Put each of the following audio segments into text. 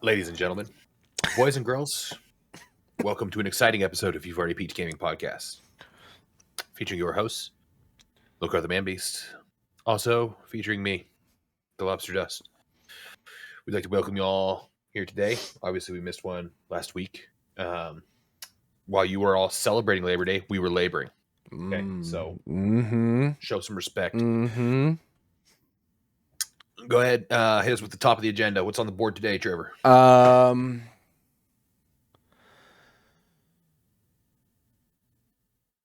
Ladies and gentlemen, boys and girls, welcome to an exciting episode of You've Already Peaked Gaming Podcast, featuring your hosts, Locarthemanbeast, also featuring me, the LobsterDust. We'd like to welcome you all here today. Obviously, we missed one last week. While you were all celebrating Labor Day, we were laboring. Okay, so show some respect. Go ahead, hit us with the top of the agenda. What's on the board today, Trevor?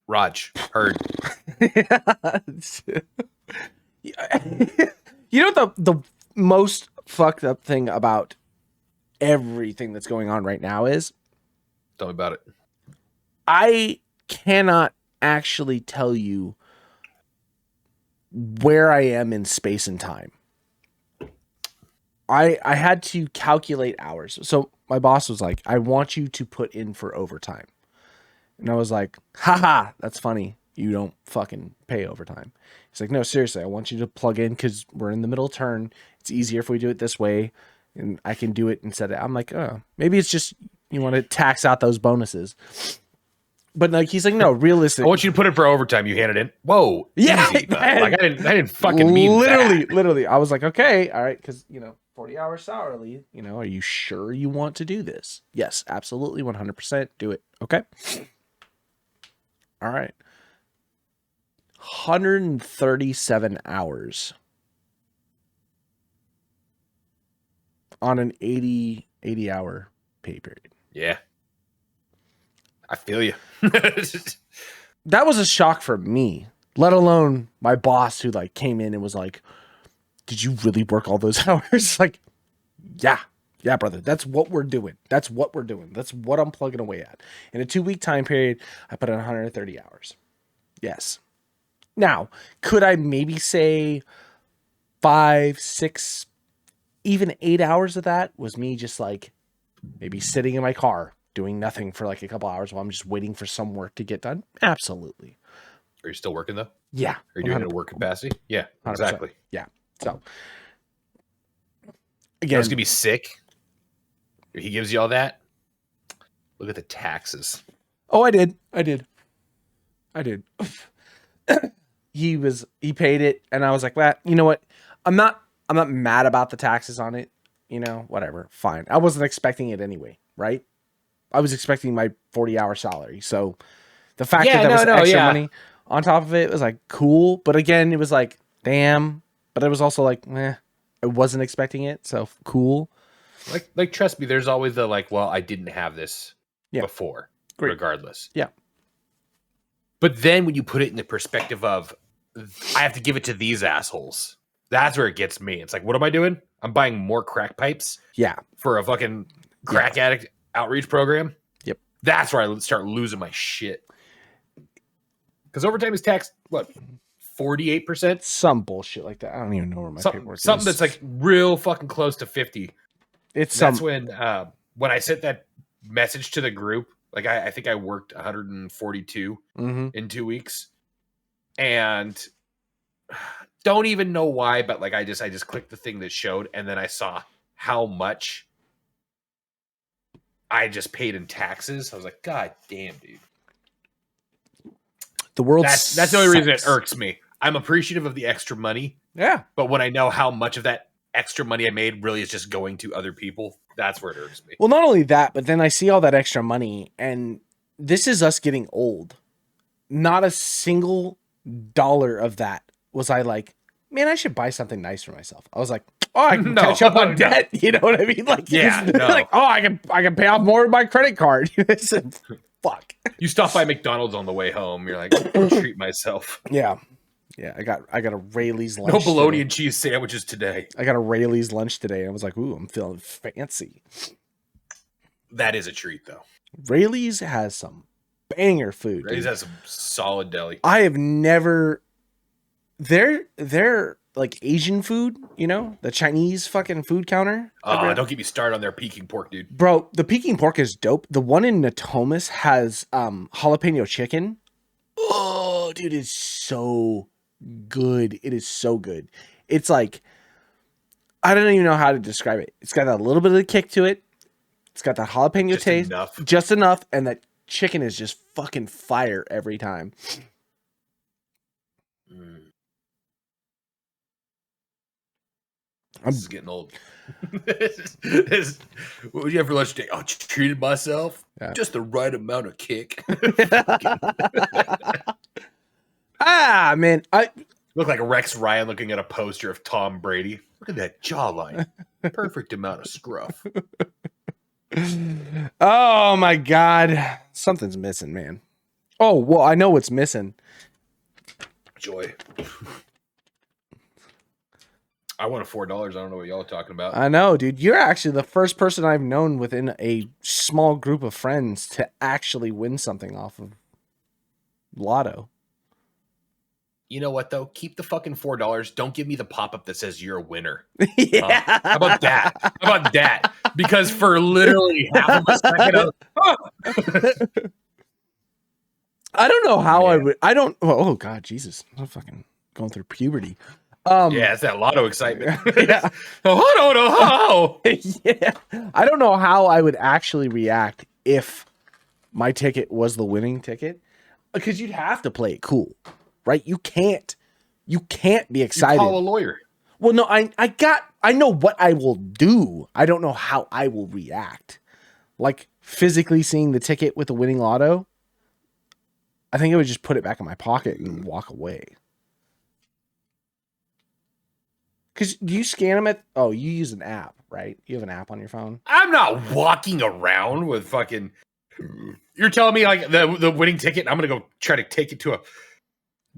Raj, heard. You know what the most fucked up thing about everything that's going on right now is? Tell me about it. I cannot actually tell you where I am in space and time. I had to calculate hours. So my boss was like, I want you to put in for overtime. And I was like, haha, that's funny. You don't fucking pay overtime. He's like, no, seriously, I want you to plug in because we're in the middle turn. It's easier if we do it this way. And I can do it instead of, I'm like, oh, maybe it's just you want to tax out those bonuses. But like he's like, no, realistic. I want you to put in for overtime. You handed in. Whoa. Yeah. Easy, like I didn't fucking mean that. Literally. I was like, okay, all right, because 40 hours salary, are you sure you want to do this? Yes, absolutely, 100%. Do it. Okay. All right. 137 hours on an 80 hour pay period. Yeah. I feel you. That was a shock for me, let alone my boss who came in and was like, did you really work all those hours? Like, yeah, brother. That's what we're doing. That's what I'm plugging away at. In a 2-week time period, I put in 130 hours. Yes. Now, could I maybe say 5, 6, even 8 hours of that was me just maybe sitting in my car doing nothing for a couple hours while I'm just waiting for some work to get done? Absolutely. Are you still working though? Yeah. Are you doing it at work capacity? Yeah, 100%. Exactly. Yeah. So again, it's gonna be sick. He gives you all that. Look at the taxes. Oh, I did. He paid it, and I was like, well, you know what? I'm not mad about the taxes on it. Whatever, fine. I wasn't expecting it anyway, right? I was expecting my 40-hour salary. So the fact that there was extra money on top of it was cool. But again, it was damn. But it was also I wasn't expecting it. So cool. Like trust me, there's always the well, I didn't have this before, regardless. Yeah. But then when you put it in the perspective of I have to give it to these assholes, that's where it gets me. It's what am I doing? I'm buying more crack pipes. Yeah. For a fucking crack addict outreach program. Yep. That's where I start losing my shit. Because overtime is taxed, what, 48%? Some bullshit like that. I don't even know where my paperwork is. Something that's real fucking close to 50. That's when I sent that message to the group, I think I worked 142 in 2 weeks. And don't even know why, but I just clicked the thing that showed, and then I saw how much I just paid in taxes. I was like, God damn, dude. The world that's the only reason it irks me. I'm appreciative of the extra money. Yeah. But when I know how much of that extra money I made really is just going to other people, that's where it irks me. Well, not only that, but then I see all that extra money, and this is us getting old. Not a single dollar of that was I man, I should buy something nice for myself. I was like, oh, I can catch up on debt. You know what I mean? I can pay off more of my credit card. Fuck. You stop by McDonald's on the way home. You're like, I'll treat myself. Yeah. Yeah, I got a Rayleigh's lunch. No bologna today. and cheese sandwiches today. I got a Rayleigh's lunch today, and I was like, "Ooh, I'm feeling fancy." That is a treat, though. Rayleigh's has some banger food. Rayleigh's Dude. has some solid deli. I have never. They're like Asian food, you know, the Chinese fucking food counter. Don't get me started on their Peking pork, dude. Bro, the Peking pork is dope. The one in Natomas has jalapeno chicken. Oh, dude, it's so good. It is so good. It's like, I don't even know how to describe it. It's got a little bit of the kick to it. It's got that jalapeno Just taste. enough. Just enough. And that chicken is just fucking fire every time. This is getting old. What would you have for lunch today? Oh, treated myself. Yeah. Just the right amount of kick. Man, I look like Rex Ryan looking at a poster of Tom Brady. Look at that jawline. Perfect amount of scruff. Oh my God. Something's missing, man. Oh, well, I know what's missing. Joy. I won $4. I don't know what y'all are talking about. I know, dude. You're actually the first person I've known within a small group of friends to actually win something off of Lotto. You know what, though? Keep the fucking $4. Don't give me the pop-up that says you're a winner. Yeah. How about that? How about that? Because for literally half of a second, I don't know how I would. I don't. Oh, God, Jesus. I'm fucking going through puberty. Yeah, it's that Lotto excitement. Yeah. Yeah. I don't know how I would actually react if my ticket was the winning ticket, because you'd have to play it cool, right? You can't be excited. You call a lawyer. Well, no, I know what I will do. I don't know how I will react. Like physically seeing the ticket with the winning lotto, I think I would just put it back in my pocket and walk away. Because do you scan them at... Oh, you use an app, right? You have an app on your phone? I'm not walking around with fucking... You're telling me like the winning ticket, I'm going to go try to take it to a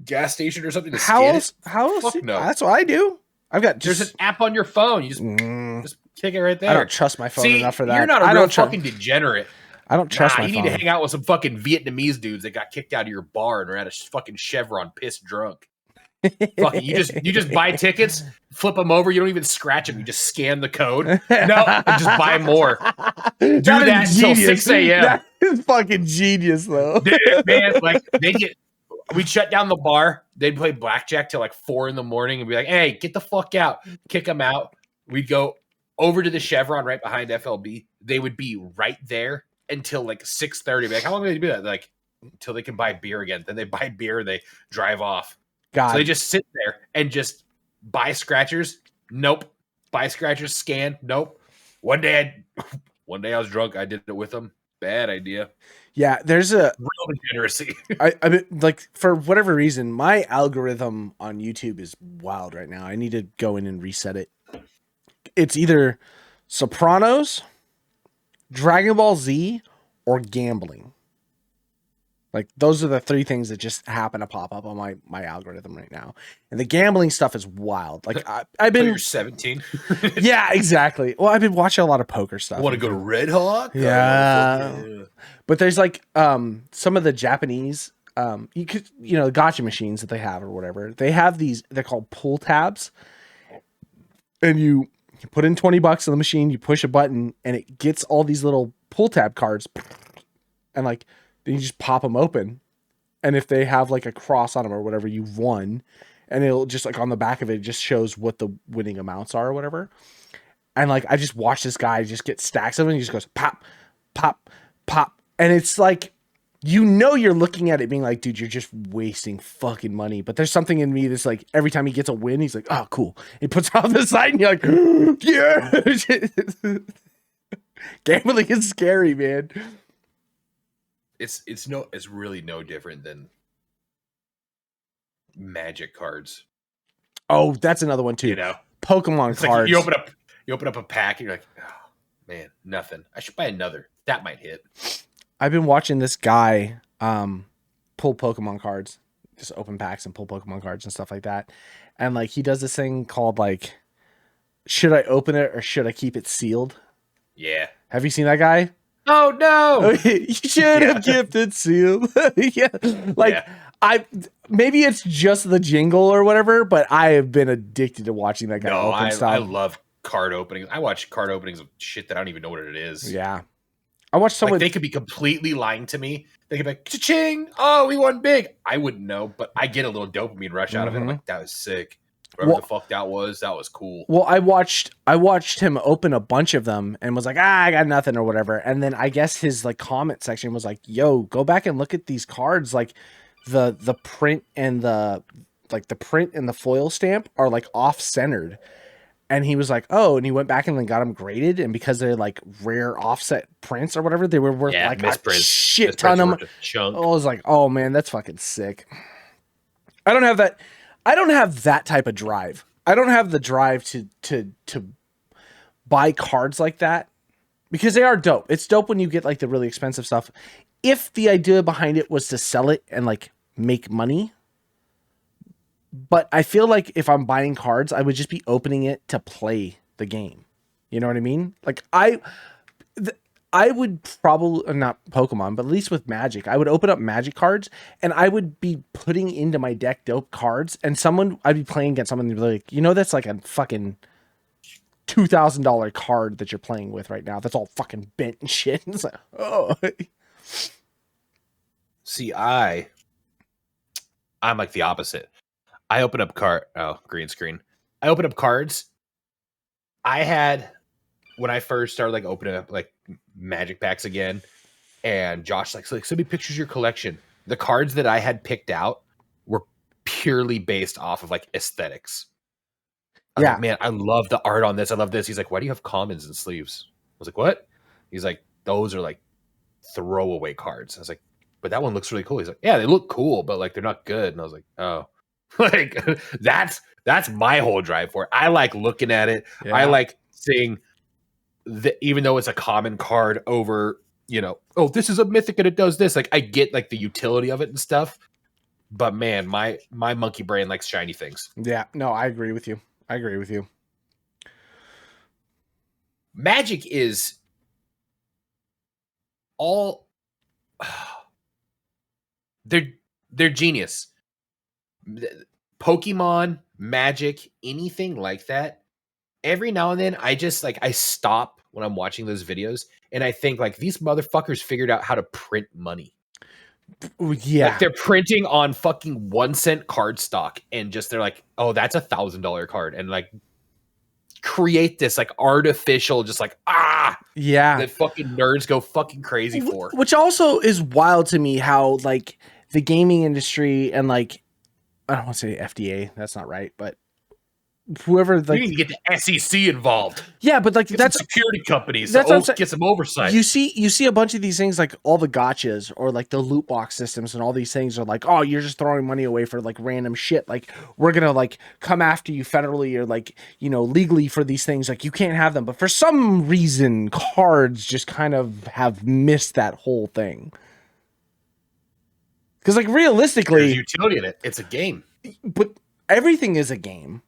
gas station or something to scan it? How else? Fuck no. That's what I do. I've got There's an app on your phone. You just kick it right there. I don't trust my phone enough for that. You're not a real fucking degenerate. I don't trust my phone. You need to hang out with some fucking Vietnamese dudes that got kicked out of your bar and are at a fucking Chevron pissed drunk. Fucking, you just buy tickets, flip them over. You don't even scratch them. You just scan the code. No, and just buy more. Do that until 6 a.m. That is fucking genius, though. Dude, man, like we'd shut down the bar. They'd play blackjack till like 4 a.m. and be like, "Hey, get the fuck out!" Kick them out. We'd go over to the Chevron right behind FLB. They would be right there until like 6:30. Like, how long do they do that? Like until they can buy beer again. Then they buy beer and they drive off. God. So they just sit there and just buy scratchers. Nope. Buy scratchers. Scan. Nope. One day I was drunk. I did it with them. Bad idea. Yeah, there's a real degeneracy. I mean, like, for whatever reason, my algorithm on YouTube is wild right now. I need to go in and reset it. It's either Sopranos, Dragon Ball Z, or gambling. Like, those are the three things that just happen to pop up on my algorithm right now. And the gambling stuff is wild. Like, I've been... So you're 17? Yeah, exactly. Well, I've been watching a lot of poker stuff. Want to go to Red Hawk? Yeah. But there's, like, some of the Japanese... gotcha machines that they have or whatever. They have these... They're called pull tabs. And you put in $20 in the machine, you push a button, and it gets all these little pull tab cards. And, like... Then you just pop them open. And if they have like a cross on them or whatever, you've won. And it'll just like on the back of it, just shows what the winning amounts are or whatever. And like, I just watched this guy just get stacks of them. And he just goes pop, pop, pop. And it's like, you're looking at it being like, dude, you're just wasting fucking money. But there's something in me that's like, every time he gets a win, he's like, oh, cool. He puts it on the side and you're like, yeah. Gambling is scary, man. It's really no different than Magic cards. Oh, that's another one too. You know, Pokemon cards. Like you open up a pack and you're like, oh man, nothing. I should buy another. That might hit. I've been watching this guy pull Pokemon cards. just open packs and pull Pokemon cards and stuff like that. And like he does this thing called like, should I open it or should I keep it sealed? Yeah. Have you seen that guy? Oh no. You should have kept it sealed. Yeah. Like maybe it's just the jingle or whatever, but I have been addicted to watching that guy open stuff. I love card openings. I watch card openings of shit that I don't even know what it is. Yeah. I watched someone. Like they could be completely lying to me. They could be like, cha-ching! Oh, we won big. I wouldn't know, but I get a little dopamine rush out of it. I'm like, that was sick. Whatever the fuck that was cool. Well, I watched him open a bunch of them and was like, I got nothing or whatever. And then I guess his like comment section was like, yo, go back and look at these cards. Like the print and the foil stamp are like off centered. And he was like, oh, and he went back and then got them graded. And because they're like rare offset prints or whatever, they were worth like a shit ton of money. I was like, oh man, that's fucking sick. I don't have that type of drive. I don't have the drive to buy cards like that because they are dope. It's dope when you get like the really expensive stuff. If the idea behind it was to sell it and like make money. But I feel like if I'm buying cards, I would just be opening it to play the game. You know what I mean? Like I would probably, not Pokemon, but at least with Magic, I would open up Magic cards and I would be putting into my deck dope cards, and I'd be playing against someone and be like, you know, that's like a fucking $2,000 card that you're playing with right now. That's all fucking bent and shit. And it's like, oh. See, I'm like the opposite. I open up green screen. I open up cards. I had, when I first started like opening up like Magic packs again, and Josh like send me pictures of your collection. The cards that I had picked out were purely based off of like aesthetics. Like, man, I love the art on this. I love this. He's like, why do you have commons and sleeves? I was like, what? He's like, those are like throwaway cards. I was like, but that one looks really cool. He's like, yeah, they look cool, but like they're not good. And I was like, oh. Like that's my whole drive for it. I like looking at it. Yeah. I like seeing even though it's a common card over, you know, oh, this is a mythic and it does this. Like I get like the utility of it and stuff. But man, my monkey brain likes shiny things. Yeah, no, I agree with you. Magic is all they're genius. Pokemon, Magic, anything like that. Every now and then I just like I stop when I'm watching those videos and I think like these motherfuckers figured out how to print money. Yeah. Like they're printing on fucking 1 cent card stock and just they're like, oh, that's $1,000 card, and like create this like artificial just like that fucking nerds go fucking crazy for. Which also is wild to me how like the gaming industry and like I don't want to say FDA, that's not right, but whoever like you need to get the SEC involved. Yeah, but like that's security companies. That's get some oversight. You see a bunch of these things like all the gotchas or like the loot box systems and all these things are like, oh, you're just throwing money away for like random shit. Like we're gonna like come after you federally or like, you know, legally for these things. Like you can't have them. But for some reason, cards just kind of have missed that whole thing. Because like realistically, there's utility in it. It's a game. But everything is a game.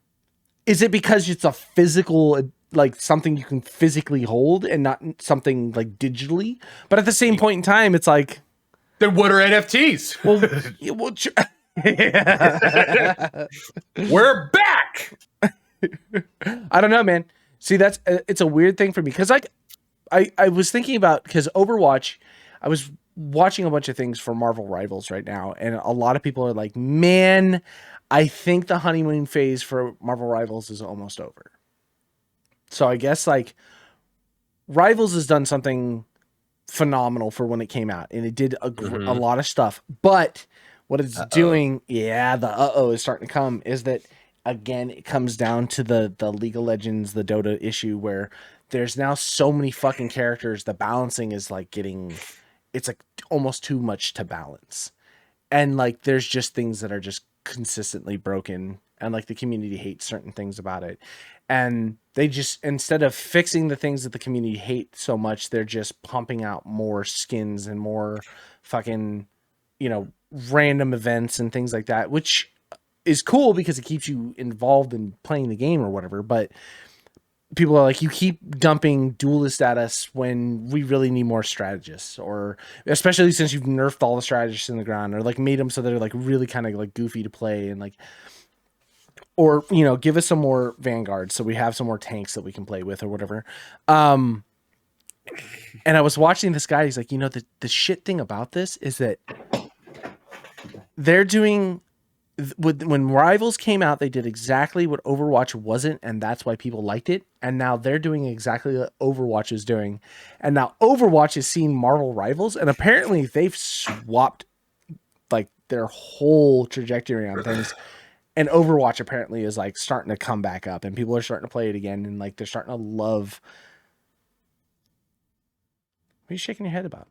Is it because it's a physical, like something you can physically hold and not something like digitally? But at the same point in time, it's like, then what are NFTs? We're back. I don't know, man. See, it's a weird thing for me because like I was thinking about because Overwatch, I was watching a bunch of things for Marvel Rivals right now, and a lot of people are like, man, I think the honeymoon phase for Marvel Rivals is almost over. So I guess like Rivals has done something phenomenal for when it came out, and it did a lot of stuff. But what it's doing, the is starting to come, is that again it comes down to the League of Legends, the Dota issue where there's now so many fucking characters. The balancing is like it's like almost too much to balance, and like there's just things that are just consistently broken, and like the community hates certain things about it, and they just, instead of fixing the things that the community hate so much, they're just pumping out more skins and more fucking, you know, random events and things like that, which is cool because it keeps you involved in playing the game or whatever. But people are like, you keep dumping duelist at us when we really need more strategists, or especially since you've nerfed all the strategists in the ground, or like made them so they're like really kind of like goofy to play, and like, or, you know, give us some more vanguards so we have some more tanks that we can play with or whatever. And I was watching this guy, he's like, you know, the shit thing about this is that they're doing, when Rivals came out, they did exactly what Overwatch wasn't, and that's why people liked it. And now they're doing exactly what Overwatch is doing. And now Overwatch is seeing Marvel Rivals, and apparently they've swapped like their whole trajectory on things. And Overwatch apparently is like starting to come back up, and people are starting to play it again, and like they're starting to love. What are you shaking your head about?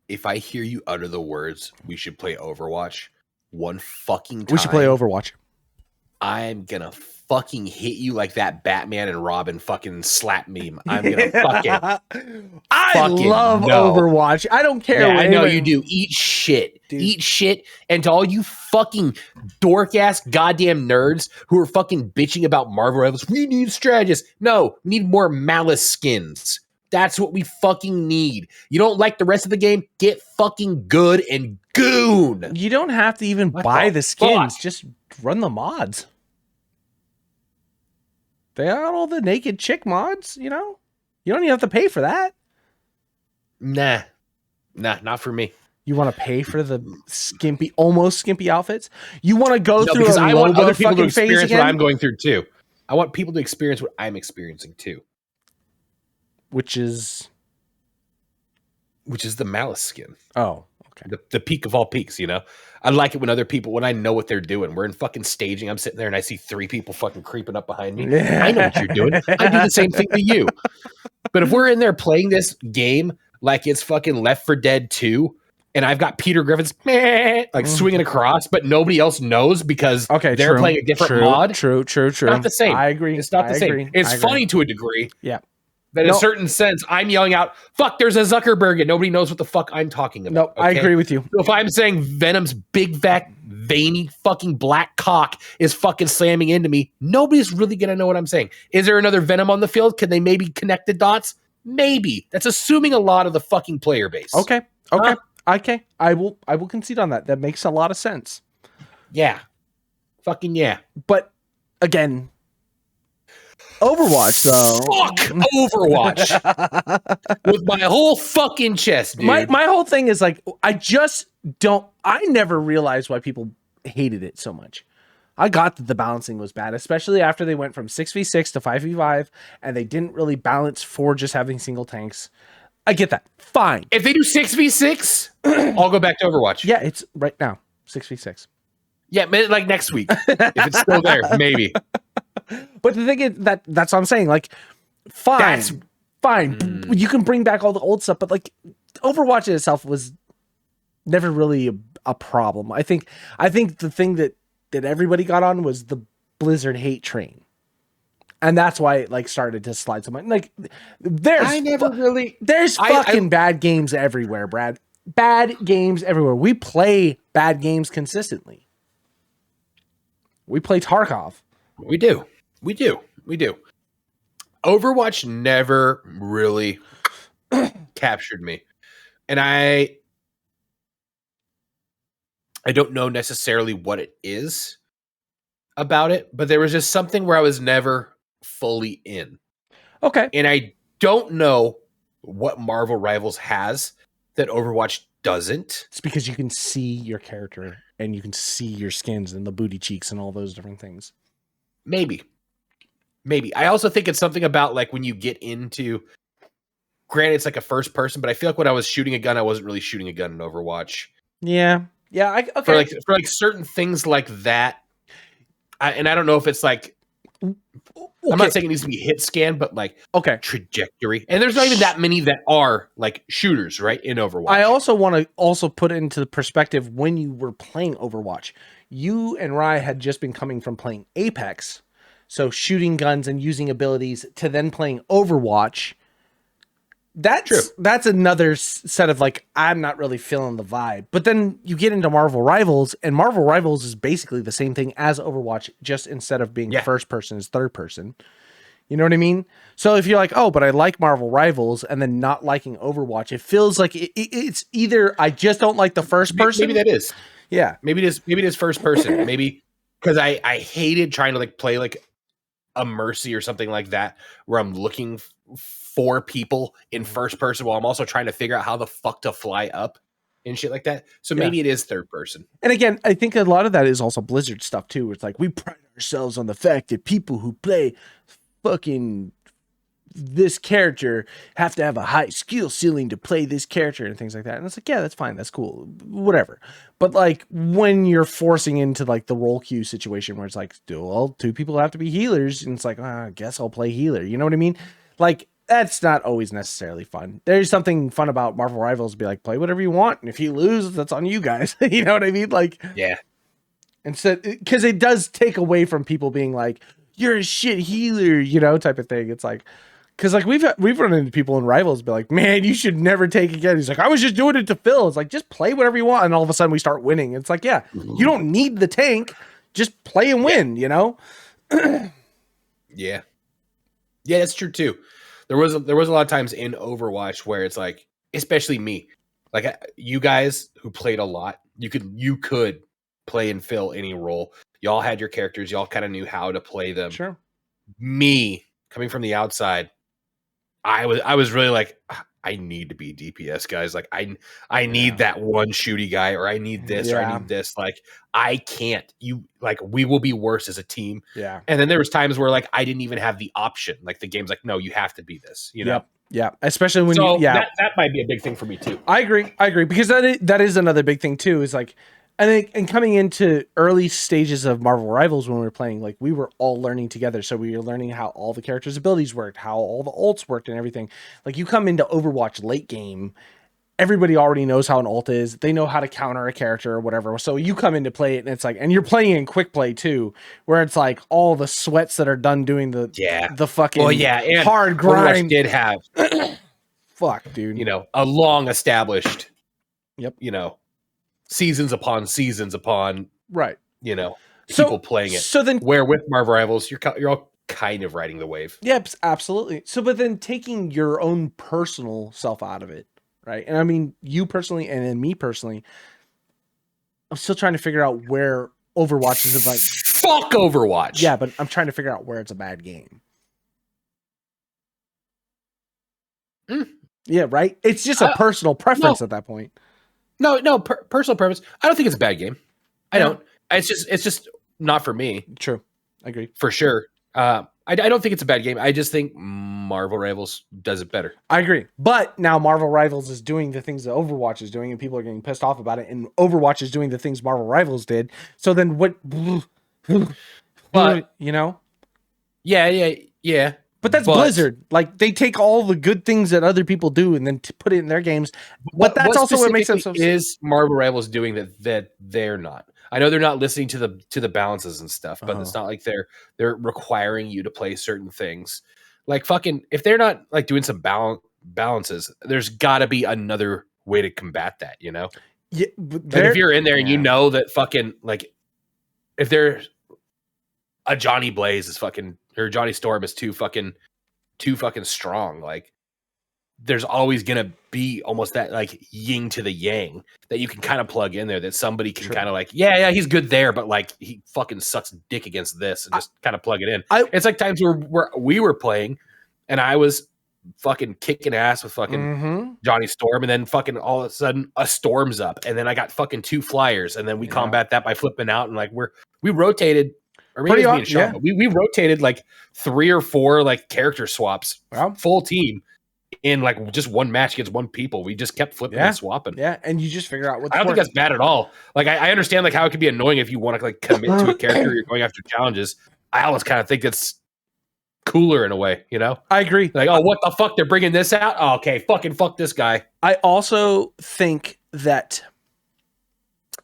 If I hear you utter the words, we should play Overwatch one fucking time. We should play Overwatch. I'm gonna fucking hit you like that Batman and Robin fucking slap meme. I'm gonna fucking. I love Overwatch. I don't care. Yeah, I know you do. Eat shit. Dude. Eat shit. And to all you fucking dork ass goddamn nerds who are fucking bitching about Marvel Rivals, we need strategists. No, we need more Malice skins. That's what we fucking need. You don't like the rest of the game? Get fucking good and goon. You don't have to even buy the skins. Just run the mods. They got all the naked chick mods, you know? You don't even have to pay for that. Nah, not for me. You want to pay for the skimpy, almost skimpy outfits? You want to go through because a I want other people to phase experience again? what I'm going through too. I want people to experience what I'm experiencing too. Which is the Malice skin. Oh, okay. The peak of all peaks, you know? I like it when I know what they're doing. We're in fucking staging. I'm sitting there and I see 3 people fucking creeping up behind me. Yeah. I know what you're doing. I do the same thing to you. But if we're in there playing this game like it's fucking Left 4 Dead 2, and I've got Peter Griffin's like swinging across, but nobody else knows because they're playing a different mod. True. Not the same. I agree. It's not the same. It's funny to a degree. Yeah. But in a certain sense, I'm yelling out, fuck, there's a Zuckerberg, and nobody knows what the fuck I'm talking about. Nope, okay? I agree with you. So if I'm saying Venom's big, fat, veiny, fucking black cock is fucking slamming into me, nobody's really going to know what I'm saying. Is there another Venom on the field? Can they maybe connect the dots? Maybe. That's assuming a lot of the fucking player base. Okay. I will concede on that. That makes a lot of sense. Yeah. Fucking yeah. But, again... Overwatch, though. Fuck Overwatch. With my whole fucking chest, dude. My whole thing is like, I never realized why people hated it so much. I got that the balancing was bad, especially after they went from 6v6 to 5v5, and they didn't really balance for just having single tanks. I get that. Fine. If they do 6v6, I'll go back to Overwatch. Yeah, it's right now, 6v6. Yeah, like next week. If it's still there, maybe. But the thing is that's what I'm saying. Like, fine. You can bring back all the old stuff, but like Overwatch itself was never really a problem. I think the thing that everybody got on was the Blizzard hate train. And that's why it like started to slide so much. Like there's fucking bad games everywhere, Brad. Bad games everywhere. We play bad games consistently. We play Tarkov. We do. Overwatch never really captured me. And I don't know necessarily what it is about it, but there was just something where I was never fully in. Okay. And I don't know what Marvel Rivals has that Overwatch doesn't. It's because you can see your character and you can see your skins and the booty cheeks and all those different things. Maybe. I also think it's something about like when you get into, granted it's like a first person, but I feel like when I was shooting a gun, I wasn't really shooting a gun in Overwatch. Yeah. Okay. For certain things like that. And I don't know if it's like, I'm not saying it needs to be hit scan, but like trajectory. And there's not even that many that are like shooters, right? In Overwatch. I also want to put it into the perspective when you were playing Overwatch. You and Rye had just been coming from playing Apex. So shooting guns and using abilities to then playing Overwatch. That's another set of like, I'm not really feeling the vibe. But then you get into Marvel Rivals, and Marvel Rivals is basically the same thing as Overwatch, just instead of being first person is third person. You know what I mean? So if you're like, oh, but I like Marvel Rivals, and then not liking Overwatch, it feels like it's either I just don't like the first person. Maybe that is. Yeah. Maybe it is first person. Maybe because I hated trying to like play like a Mercy or something like that, where I'm looking for people in first person while I'm also trying to figure out how the fuck to fly up and shit like that. So maybe it is third person. And again, I think a lot of that is also Blizzard stuff too. It's like we pride ourselves on the fact that people who play fucking this character have to have a high skill ceiling to play this character and things like that. And it's like, yeah, that's fine. That's cool. Whatever. But like when you're forcing into like the role queue situation where it's like, well, two people have to be healers. And it's like, I guess I'll play healer. You know what I mean? Like that's not always necessarily fun. There's something fun about Marvel Rivals, be like, play whatever you want. And if you lose, that's on you guys. You know what I mean? Like, yeah. Instead, because it does take away from people being like, you're a shit healer, you know, type of thing. It's like, because like we've run into people in Rivals be like, man, you should never take again. He's like, I was just doing it to fill. It's like, just play whatever you want. And all of a sudden we start winning. It's like, yeah, you don't need the tank. Just play and win, you know? Yeah. Yeah, that's true too. There was a lot of times in Overwatch where it's like, especially me, like you guys who played a lot, you could play and fill any role. Y'all had your characters. Y'all kind of knew how to play them. Sure. Me coming from the outside, I was really like, I need to be DPS, guys. Like I need that one shooty guy, or I need this, or I need this. Like I can't. You like we will be worse as a team. Yeah. And then there was times where like I didn't even have the option. Like the game's like, no, you have to be this. You know. Yeah. Especially when that might be a big thing for me too. I agree because that is another big thing too. Is like, I think, and coming into early stages of Marvel Rivals when we were playing, like we were all learning together. So we were learning how all the characters' abilities worked, how all the ults worked and everything. Like you come into Overwatch late game, everybody already knows how an ult is. They know how to counter a character or whatever. So you come in to play it and it's like, and you're playing in quick play too, where it's like all the sweats that are done doing the fucking and hard grind. Did have fuck, dude. You know, a long established, you know, seasons upon you know, people playing it. So then, where with Marvel Rivals, you're all kind of riding the wave. Yep, absolutely. So, but then taking your own personal self out of it, right? And I mean, you personally, and then me personally, I'm still trying to figure out where Overwatch is like. Fuck Overwatch. Yeah, but I'm trying to figure out where it's a bad game. Yeah, right. It's just a personal preference at that point. No, personal preference. I don't think it's a bad game. I don't. It's just not for me. True. I agree. For sure. I don't think it's a bad game. I just think Marvel Rivals does it better. I agree. But now Marvel Rivals is doing the things that Overwatch is doing, and people are getting pissed off about it, and Overwatch is doing the things Marvel Rivals did. So then what? But, you know? Yeah. But that's Blizzard. Like, they take all the good things that other people do and then put it in their games. But that's also what makes them so... Is Marvel Rivals doing that they're not? I know they're not listening to the balances and stuff, but it's not like they're requiring you to play certain things. Like, fucking, if they're not, like, doing some balances, there's got to be another way to combat that, you know? Yeah, but if you're in there and you know that fucking, like, if there's a Johnny Blaze is fucking... or Johnny Storm is too fucking strong. Like, there's always gonna be almost that like yin to the yang that you can kind of plug in there. That somebody can kind of like, yeah, he's good there, but like he fucking sucks dick against this, and just kind of plug it in. It's like times where we were playing, and I was fucking kicking ass with fucking Johnny Storm, and then fucking all of a sudden a storm's up, and then I got fucking 2 flyers, and then we combat that by flipping out, and like we rotated. Or maybe being shot, but we rotated like 3 or 4 like character swaps, full team in like just one match against one people. We just kept flipping and swapping. Yeah, and you just figure out what. I don't think that's bad at all. Like I understand like how it could be annoying if you want to like commit to a character you're going after challenges. I always kind of think it's cooler in a way, you know? I agree. Like, oh, what the fuck? They're bringing this out? Oh, okay, fuck this guy. I also think that.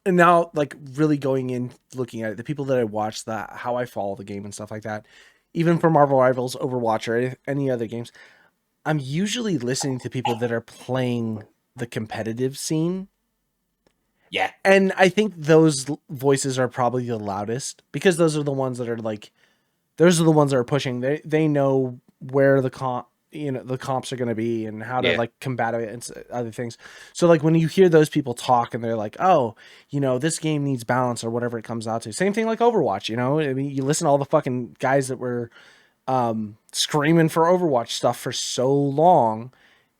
And now, like, really going in, looking at it, the people that I watch, how I follow the game and stuff like that, even for Marvel Rivals, Overwatch, or any other games, I'm usually listening to people that are playing the competitive scene. Yeah. And I think those voices are probably the loudest because those are the ones that are like, those are the ones that are pushing. They know where the comps are going to be and how to like combat it and other things. So like when you hear those people talk and they're like, oh, this game needs balance or whatever it comes out to. Same thing like Overwatch, I mean, you listen to all the fucking guys that were screaming for Overwatch stuff for so long.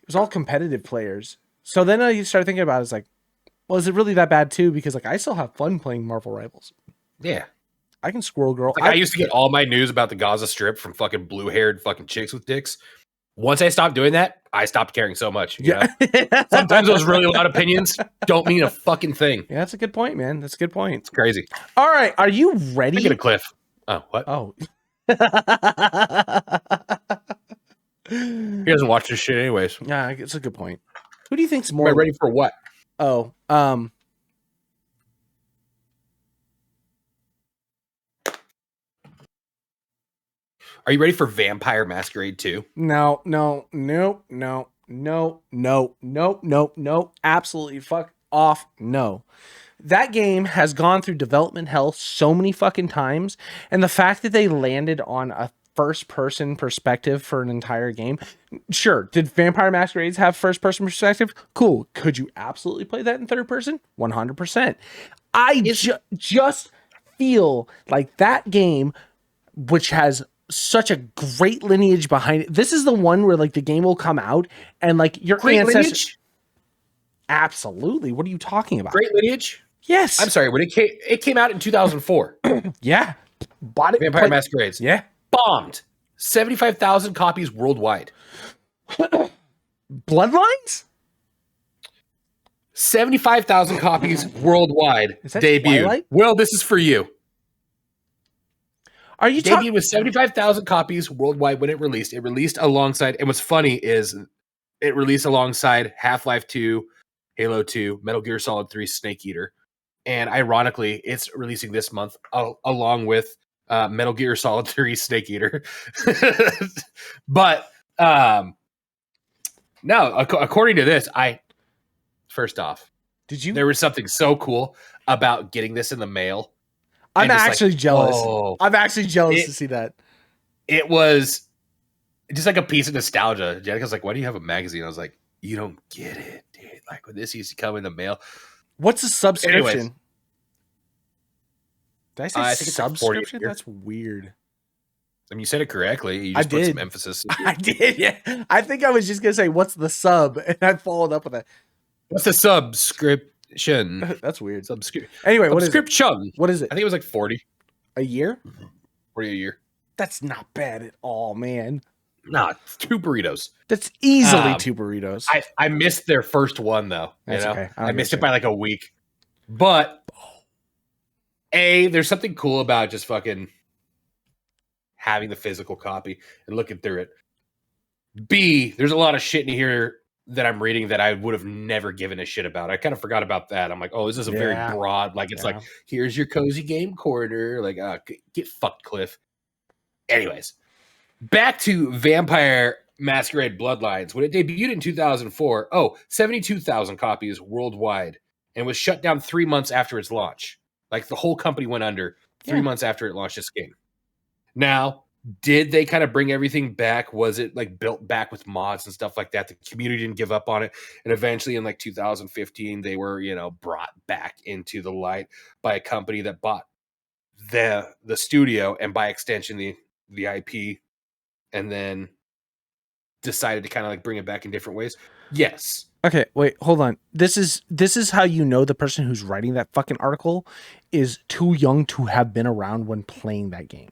It was all competitive players. So then you start thinking about it, it's like, well, is it really that bad too? Because like I still have fun playing Marvel Rivals. Yeah. I can squirrel girl. Like, I used to get all my news about the Gaza Strip from fucking blue-haired fucking chicks with dicks. Once I stopped doing that, I stopped caring so much. You know? Sometimes those really loud opinions don't mean a fucking thing. Yeah, that's a good point, man. That's a good point. It's crazy. All right, are you ready? Get a cliff. Oh, what? Oh. He doesn't watch this shit anyways. Yeah, it's a good point. Who do you think's more ready for what? Oh, Are you ready for Vampire Masquerade 2? No. Absolutely fuck off. No. That game has gone through development hell so many fucking times. And the fact that they landed on a first person perspective for an entire game. Sure. Did Vampire Masquerades have first person perspective? Cool. Could you absolutely play that in third person? 100%. I just feel like that game, which has such a great lineage behind it. This is the one where like the game will come out and like your ancestors. Absolutely. What are you talking about? Great lineage? Yes. I'm sorry. When it came out in 2004. Yeah. Bought it. Vampire Masquerades. Yeah. Bombed. 75,000 copies worldwide. Bloodlines? 75,000 copies worldwide. Is that debuted. Twilight? Well, this is for you. Are you debuted with 75,000 copies worldwide when it released. It released alongside, and what's funny is it released alongside Half-Life 2, Halo 2, Metal Gear Solid 3, Snake Eater. And ironically, it's releasing this month along with Metal Gear Solid 3, Snake Eater. But no, according to this, first off, there was something so cool about getting this in the mail. I'm actually jealous. I'm actually jealous to see that. It was just like a piece of nostalgia. Jenica's like, why do you have a magazine? I was like, you don't get it, dude. Like when this used to come in the mail. What's a subscription? Anyways, did I say I think subscription? It's That's weird. I mean, you said it correctly. You just put some emphasis. I did, yeah. I think I was just going to say, what's the sub? And I followed up with that. What's the subscription? That's weird. Anyway, subscription. What is it? I think it was like 40 a year. 40 a year. That's not bad at all, man. Nah, 2 burritos. That's easily 2 burritos. I missed their first one though. That's okay. I missed it by like a week. But there's something cool about just fucking having the physical copy and looking through it. B, there's a lot of shit in here that I'm reading that I would have never given a shit about. I kind of forgot about that. I'm like, oh, this is a very broad, like it's like, here's your cozy game corner. Like, get fucked, Cliff. Anyways, back to Vampire Masquerade Bloodlines. When it debuted in 2004, 72,000 copies worldwide and was shut down 3 months after its launch. Like the whole company went under 3 months after it launched this game. Now, did they kind of bring everything back? Was it like built back with mods and stuff like that? The community didn't give up on it. And eventually in like 2015, they were, brought back into the light by a company that bought the studio and by extension, the IP, and then decided to kind of like bring it back in different ways. Yes. Okay, wait, hold on. This is how you know the person who's writing that fucking article is too young to have been around when playing that game.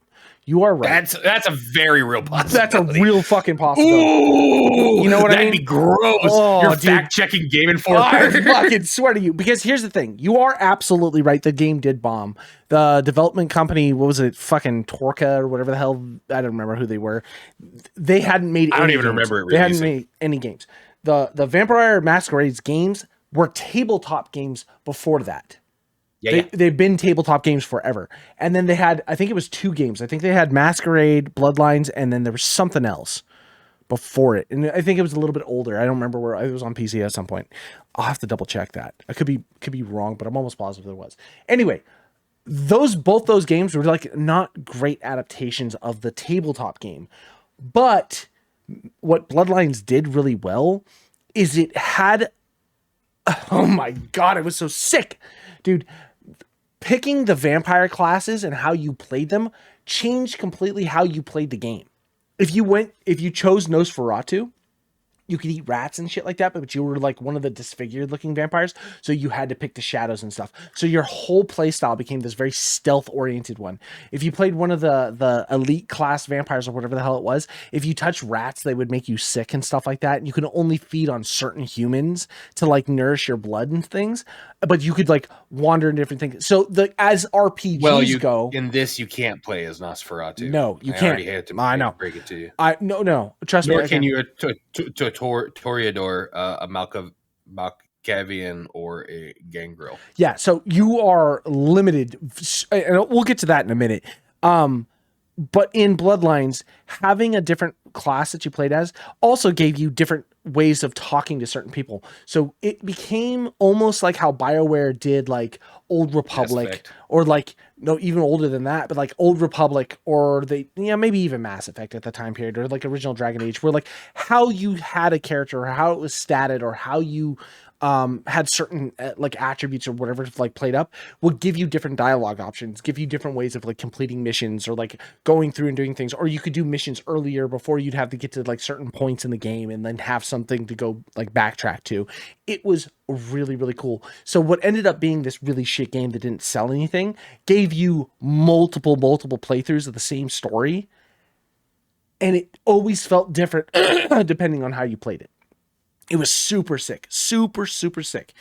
You are right. That's a very real possibility. That's a real fucking possibility. Ooh, you know what I mean? That'd be gross. You're fact-checking Game Informer. I fucking swear to you. Because here's the thing. You are absolutely right. The game did bomb. The development company, what was it? Fucking Torca or whatever the hell. I don't remember who they were. They hadn't made I don't even remember it releasing. They hadn't made any games. The Vampire Masquerades games were tabletop games before that. They've been tabletop games forever. And then they had, I think it was 2 games. I think they had Masquerade, Bloodlines, and then there was something else. before it, and I think it was a little bit older. I don't remember where it was on PC at some point. I'll have to double check that. I could be wrong, but I'm almost positive it was. Anyway, both those games were like not great adaptations of the tabletop game, but what Bloodlines did really well is it had, oh my god, it was so sick, dude. Picking the vampire classes and how you played them changed completely how you played the game. If you chose Nosferatu, you could eat rats and shit like that, but you were like one of the disfigured looking vampires, so you had to pick the shadows and stuff. So your whole play style became this very stealth oriented one. If you played one of the elite class vampires or whatever the hell it was, if you touch rats, they would make you sick and stuff like that. And you could only feed on certain humans to like nourish your blood and things, but you could like wander in different things. So as RPGs go, in this you can't play as Nosferatu. No, you can't. Already had to I know. break it to you. No. Trust me. Nor can you Toreador, a Malkavian, or a Gangrel. Yeah, so you are limited, and we'll get to that in a minute. But in Bloodlines, having a different class that you played as also gave you different ways of talking to certain people. So it became almost like how BioWare did like Old Republic, or like, no, even older than that, but like Old Republic, or maybe even Mass Effect at the time period, or like original Dragon Age, where like how you had a character, or how it was statted, or how you had certain like attributes or whatever like played up, would give you different dialogue options, give you different ways of like completing missions, or like going through and doing things. Or you could do missions earlier before you'd have to get to like certain points in the game and then have something to go like backtrack to. It was really, really cool. So what ended up being this really shit game that didn't sell anything gave you multiple playthroughs of the same story, and it always felt different depending on how you played it. It was super sick, super sick.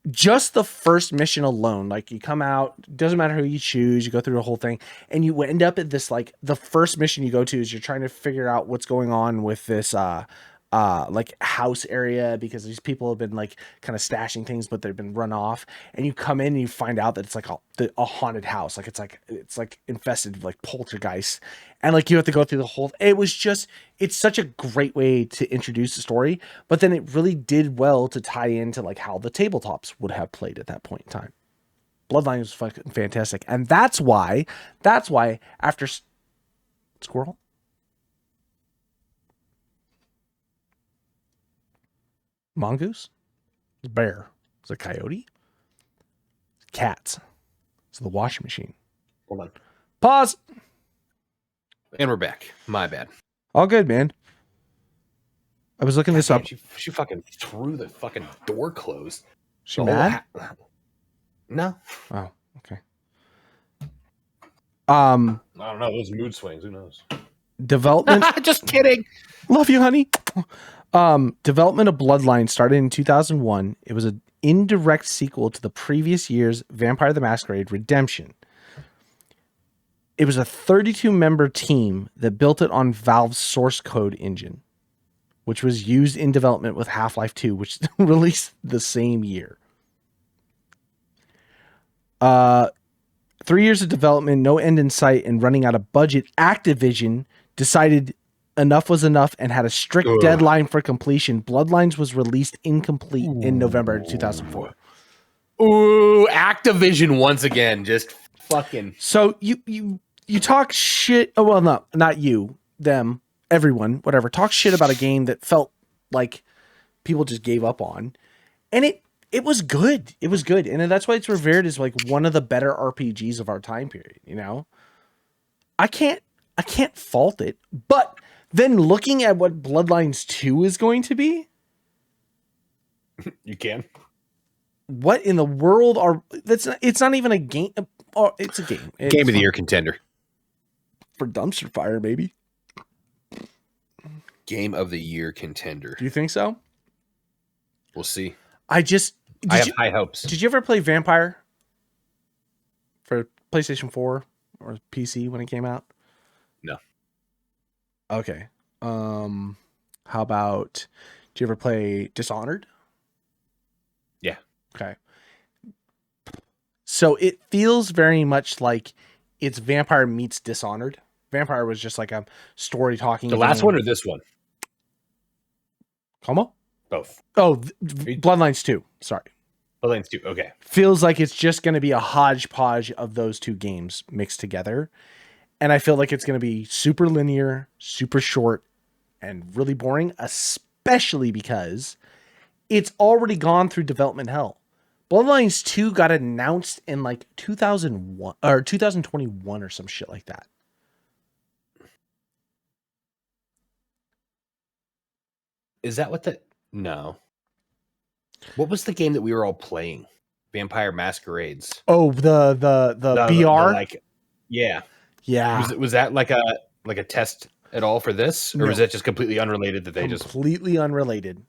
Just the first mission alone, like you come out, doesn't matter who you choose, you go through the whole thing, and you end up at this, like the first mission you go to is you're trying to figure out what's going on with this like house area, because these people have been like kind of stashing things, but they've been run off. And you come in and you find out that it's like a haunted house, like it's like infested with like poltergeist, and like you have to go through the whole. It's such a great way to introduce the story, but then it really did well to tie into like how the tabletops would have played at that point in time. Bloodline was fucking fantastic, and that's why after Squirrel. Mongoose, it's a bear, it's a coyote, it's cats, it's the washing machine. Hold on. Pause. And we're back. My bad. All good, man. I was looking this up. She fucking threw the fucking door closed. She mad? No. Oh, okay. I don't know. Those mood swings. Who knows? Development. Just kidding. Love you, honey. Development of Bloodline started in 2001. It was an indirect sequel to the previous year's Vampire the Masquerade Redemption. It was a 32-member team that built it on Valve's source code engine, which was used in development with Half-Life 2, which released the same year. 3 years of development, no end in sight, and running out of budget, Activision decided enough was enough and had a strict deadline for completion. Bloodlines was released incomplete in November 2004. Ooh, Activision once again, just fucking. So you talk shit. Oh, well, no, not you, them, everyone, whatever. Talk shit about a game that felt like people just gave up on, and it was good. It was good, and that's why it's revered as like one of the better RPGs of our time period. You know, I can't fault it, but then looking at what Bloodlines 2 is going to be, you can. What in the world it's not even a game. Oh, it's a game. Game of the year contender. For dumpster fire, maybe. Game of the year contender. Do you think so? We'll see. I have high hopes. Did you ever play Vampire for PlayStation 4 or PC when it came out? No. Okay. How about, did you ever play Dishonored? Yeah. Okay. So it feels very much like it's Vampire meets Dishonored. Vampire was just like a story talking. The last one or this one? Como? Both. Oh, Bloodlines 2. Sorry. Bloodlines 2. Okay. Feels like it's just going to be a hodgepodge of those two games mixed together. And I feel like it's going to be super linear, super short, and really boring, especially because it's already gone through development hell. Bloodlines 2 got announced in like 2001 or 2021 or some shit like that. Is that what no. What was the game that we were all playing? Vampire Masquerades. Oh, the BR? Yeah. Yeah. Was that like a test at all for this? Or No. was that just completely unrelated that they completely unrelated?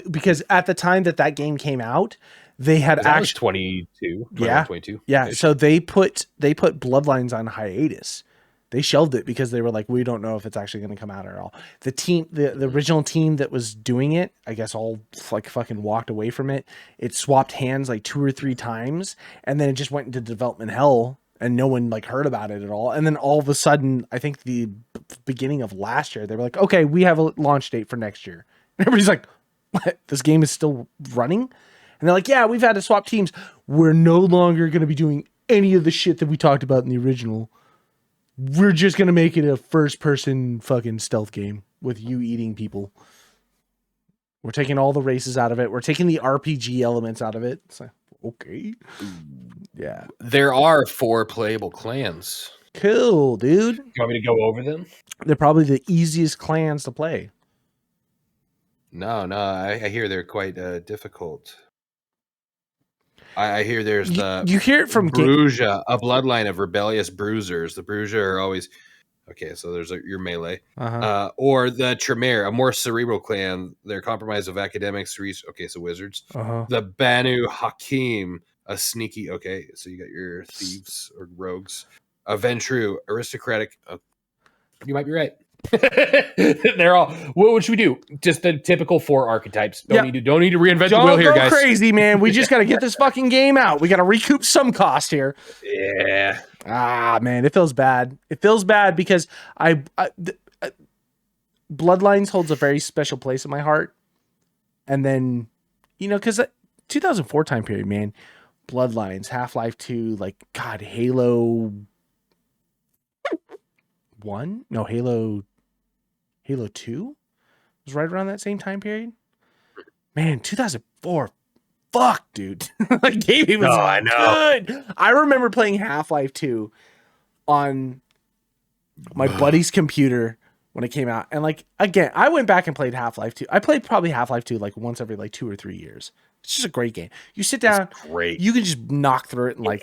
Because at the time that game came out, they had actually 22. Yeah. 22. Yeah. So they put Bloodlines on hiatus. They shelved it because they were like, we don't know if it's actually going to come out at all. The team, the original team that was doing it, I guess all like fucking walked away from it. It swapped hands like 2 or 3 times, and then it just went into development hell, and no one like heard about it at all. And then all of a sudden, I think the beginning of last year, they were like, okay, we have a launch date for next year. And everybody's like, what? This game is still running? And they're like, yeah, we've had to swap teams. We're no longer going to be doing any of the shit that we talked about in the original. We're just going to make it a first-person fucking stealth game with you eating people. We're taking all the races out of it. We're taking the RPG elements out of it. It's like, okay. Yeah. There are 4 playable clans. Cool, dude. You want me to go over them? They're probably the easiest clans to play. No, I hear they're quite difficult. I hear there's you hear it from Bruja, a bloodline of rebellious bruisers. The Bruja are always okay. So there's your melee, or the Tremere, a more cerebral clan. They're compromised of academics. Okay, so wizards. The Banu Hakim, a sneaky. Okay, so you got your thieves or rogues. A Ventru, aristocratic. You might be right. They're all. What should we do? Just the typical 4 archetypes. Don't need to reinvent the wheel here, guys. Don't go crazy, man. We just got to get this fucking game out. We got to recoup some cost here. Yeah. Man, it feels bad. It feels bad because Bloodlines holds a very special place in my heart. And then, because 2004 time period, man, Bloodlines, Half-Life 2, like God, Halo 1? No, Halo 2 was right around that same time period. Man, 2004. Fuck, dude. Like, gaming was I know. good. I remember playing Half-Life 2 on my buddy's computer when it came out. And like, again, I went back and played Half-Life 2. I played probably Half-Life 2 like once every like 2 or 3 years. It's just a great game. You sit down, great. You can just knock through it in like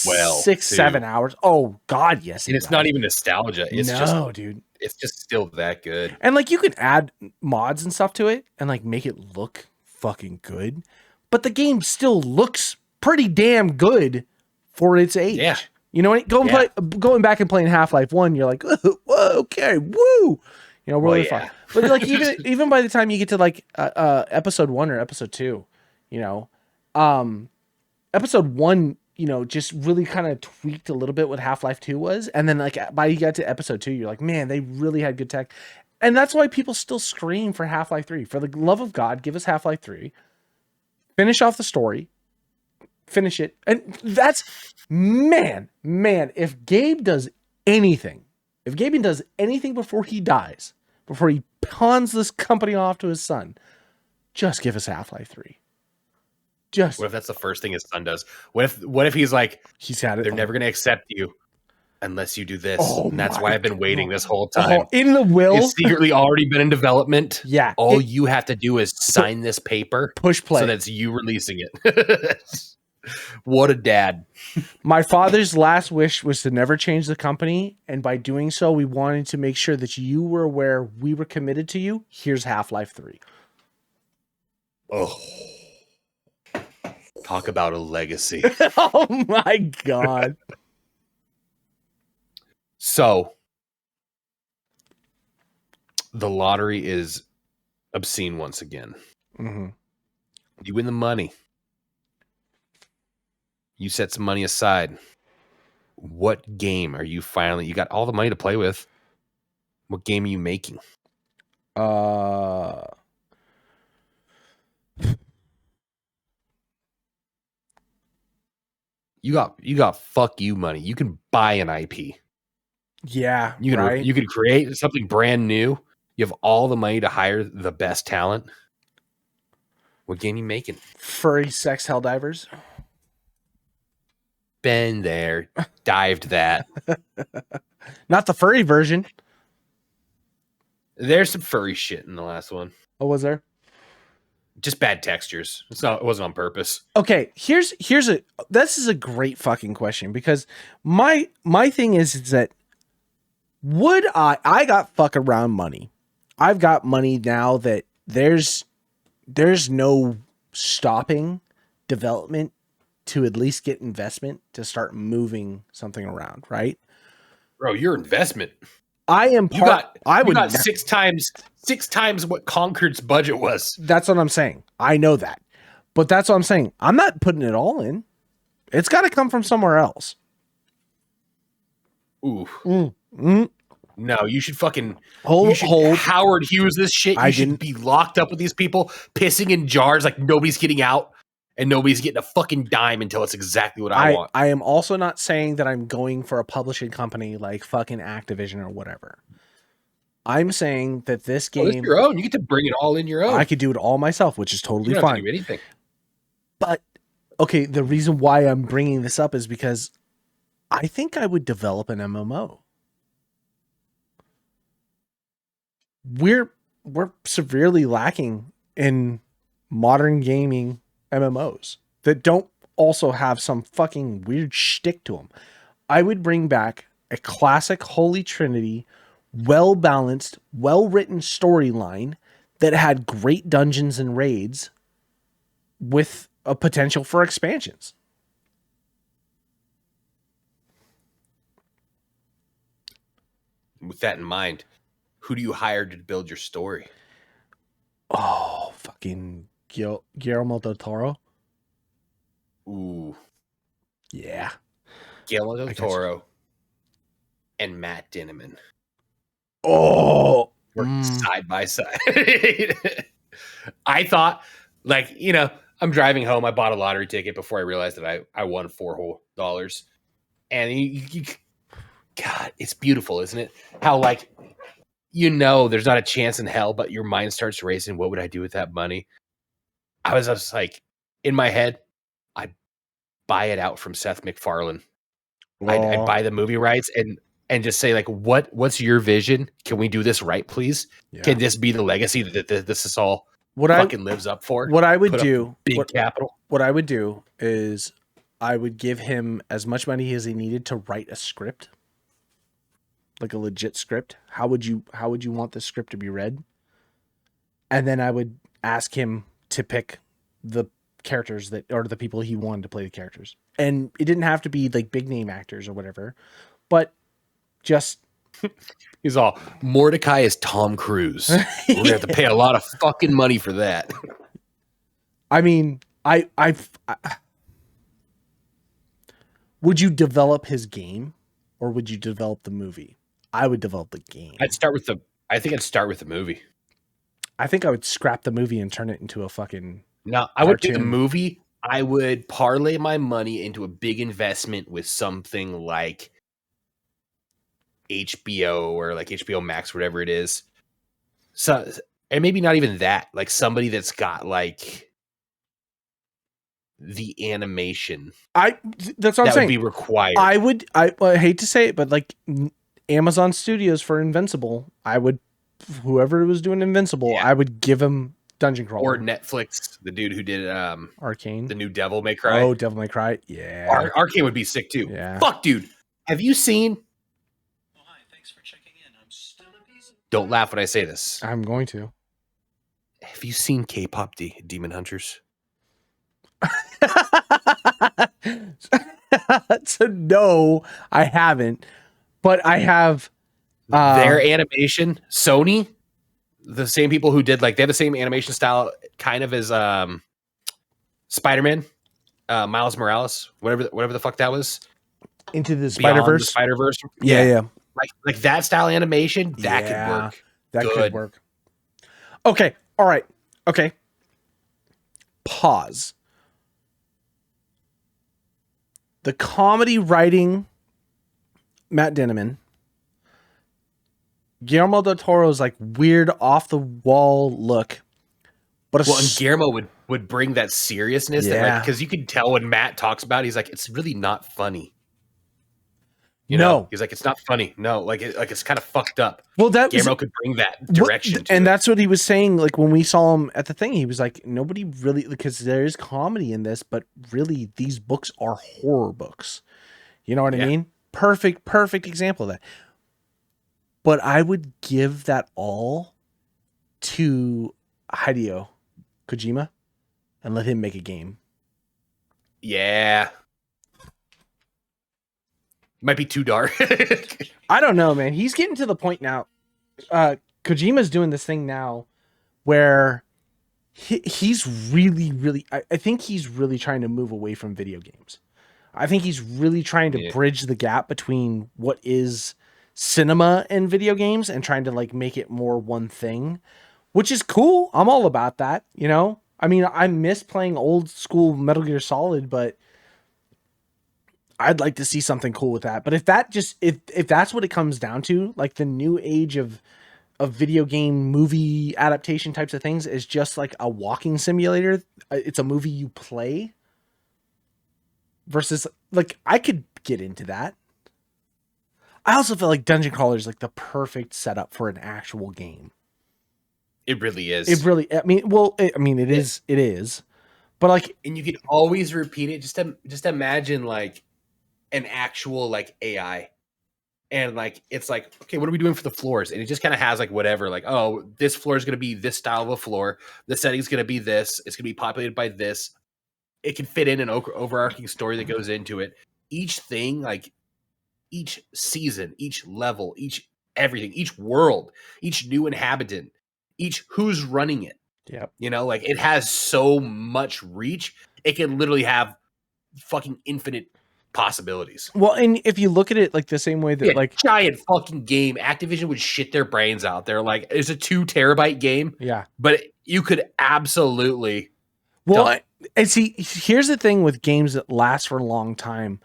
well 6-7 hours. Oh God, yes. And it's not even nostalgia. It's dude. It's just still that good. And like you can add mods and stuff to it and like make it look fucking good. But the game still looks pretty damn good for its age. Yeah. You know what? Going back and playing Half-Life 1, you're like, whoa, okay, woo. Really fun. But like even by the time you get to like episode 1 or episode 2, episode 1, just really kind of tweaked a little bit what Half-Life 2 was. And then like by you got to episode 2, you're like, man, they really had good tech. And that's why people still scream for Half-Life 3. For the love of God, give us Half-Life 3. Finish off the story. Finish it. And that's, man, if Gabe does anything before he dies, before he pawns this company off to his son, just give us Half-Life 3. What if that's the first thing his son does? What if he's like, he's had it? They're never going to accept you unless you do this. And that's why I've been waiting this whole time. Oh, in the will, it's secretly already been in development. Yeah. All you have to do is sign this paper. Push play. So that's you releasing it. What a dad. My father's last wish was to never change the company. And by doing so, we wanted to make sure that you were aware we were committed to you. Here's Half-Life 3. Oh. Talk about a legacy. Oh my God. So, the lottery is obscene once again. Mm-hmm. You win the money. You set some money aside. What game are you finally... You got all the money to play with. What game are you making? You got fuck you money. You can buy an IP. Yeah, You could create something brand new. You have all the money to hire the best talent. What game you making? Furry sex helldivers. Been there, dived that. Not the furry version. There's some furry shit in the last one. Oh, was there? Just bad textures. It wasn't on purpose. Okay, this is a great fucking question, because my thing is that would I got fuck around money. I've got money now that there's no stopping development to at least get investment to start moving something around, right? Bro, your investment. I am part. I would got 6 times what Concord's budget was. That's what I'm saying. I know that, but that's what I'm saying. I'm not putting it all in. It's got to come from somewhere else. Ooh. Mm. No, you should fucking hold. Howard Hughes this shit. You should be locked up with these people, pissing in jars like nobody's getting out, and nobody's getting a fucking dime until it's exactly what I want. I am also not saying that I'm going for a publishing company like fucking Activision or whatever. I'm saying that this game it's your own. You get to bring it all in your own. I could do it all myself, which is totally you don't fine. Have to do anything. But okay, the reason why I'm bringing this up is because I think I would develop an MMO. We're severely lacking in modern gaming MMOs that don't also have some fucking weird shtick to them. I would bring back a classic Holy Trinity, well-balanced, well-written storyline that had great dungeons and raids with a potential for expansions. With that in mind, who do you hire to build your story? Oh, fucking Guillermo del Toro. Ooh. Yeah. Guillermo del Toro and Matt Dinniman. Oh. Working side by side. I thought, I'm driving home. I bought a lottery ticket before I realized that I won $4. And God, it's beautiful, isn't it? How, there's not a chance in hell, but your mind starts racing. What would I do with that money? I was just like, in my head, I'd buy it out from Seth MacFarlane. I'd buy the movie rights and just say, what's your vision? Can we do this right, please? Yeah. Can this be the legacy that this is all lives up for? What I would do, capital. What I would do is I would give him as much money as he needed to write a script. Like a legit script. How would you want this script to be read? And then I would ask him to pick the characters or the people he wanted to play the characters. And it didn't have to be like big name actors or whatever, but just he's all Mordecai is Tom Cruise. We're gonna have to pay a lot of fucking money for that. I mean, I would you develop his game or would you develop the movie? I would develop the game. I think I'd start with the movie. I think I would scrap the movie and turn it into a fucking No, I would do the movie. I would parlay my money into a big investment with something like HBO or like HBO Max, whatever it is. So, and maybe not even that, like somebody that's got like the animation. That's what I'm saying. Would be required. I hate to say it, but like Amazon Studios for Invincible, whoever was doing Invincible, I would give him Dungeon Crawler. Or Netflix, the dude who did Arcane, the new Devil May Cry. Oh, Devil May Cry, yeah. Arcane would be sick too. Yeah. Fuck, dude. Have you seen? Oh, hi, thanks for checking in. I'm still a piece of... Don't laugh when I say this. I'm going to. Have you seen K-pop Demon Hunters? So no, I haven't, but I have their animation. Sony, the same people who did they have the same animation style, kind of as Spider-Man, Miles Morales, whatever the fuck that was. Into the Spider-Verse. Spider-Verse. Yeah. Like that style animation that could work. That could work. Okay. All right. Okay. Pause. the comedy writing, Matt Dinniman. Guillermo del Toro's like weird off the wall look. But Well, and Guillermo would bring that seriousness that, Yeah. like, because you can tell when Matt talks about it, he's like, it's really not funny. You No. know, he's like, it's not funny. No, like it's kind of fucked up. well, that was, Guillermo could bring that direction to and it. that's what he was saying. Like when we saw him at the thing, he was like, nobody really, because there is comedy in this, but really these books are horror books. You know what I Yeah. mean? Perfect example of that. But I would give that all to Hideo Kojima and let him make a game. Yeah. Might be too dark. I don't know, man. He's getting to the point now. Kojima's doing this thing now where he's really, I think he's really trying to move away from video games. I think he's really trying to bridge the gap between what is cinema and video games and trying to like make it more one thing, which is cool. I'm all about that, you know? I mean, I miss playing old school Metal Gear Solid, but I'd like to see something cool with that. But if that's what it comes down to, like the new age of video game movie adaptation types of things is just like a walking simulator. It's a movie you play versus like I could get into that. I also feel like Dungeon Crawler is like the perfect setup for an actual game. It really is. It really, I mean, well, it is, but like, and you can always repeat it. Just imagine like an actual like AI, and like it's like, okay, what are we doing for the floors? And it just kind of has like whatever, like, oh, this floor is going to be this style of a floor. The setting is going to be this. It's going to be populated by this. It can fit in an overarching story that goes into it. Each thing, like each season, each level, each everything, each world, each new inhabitant, each who's running it. yeah, You know, like it has so much reach. It can literally have fucking infinite possibilities. well, and if you look at it like the same way that like giant fucking game, Activision would shit their brains out. They're like, it's a 2 terabyte game, yeah, but you could absolutely. well, and see, here's the thing with games that last for a long time.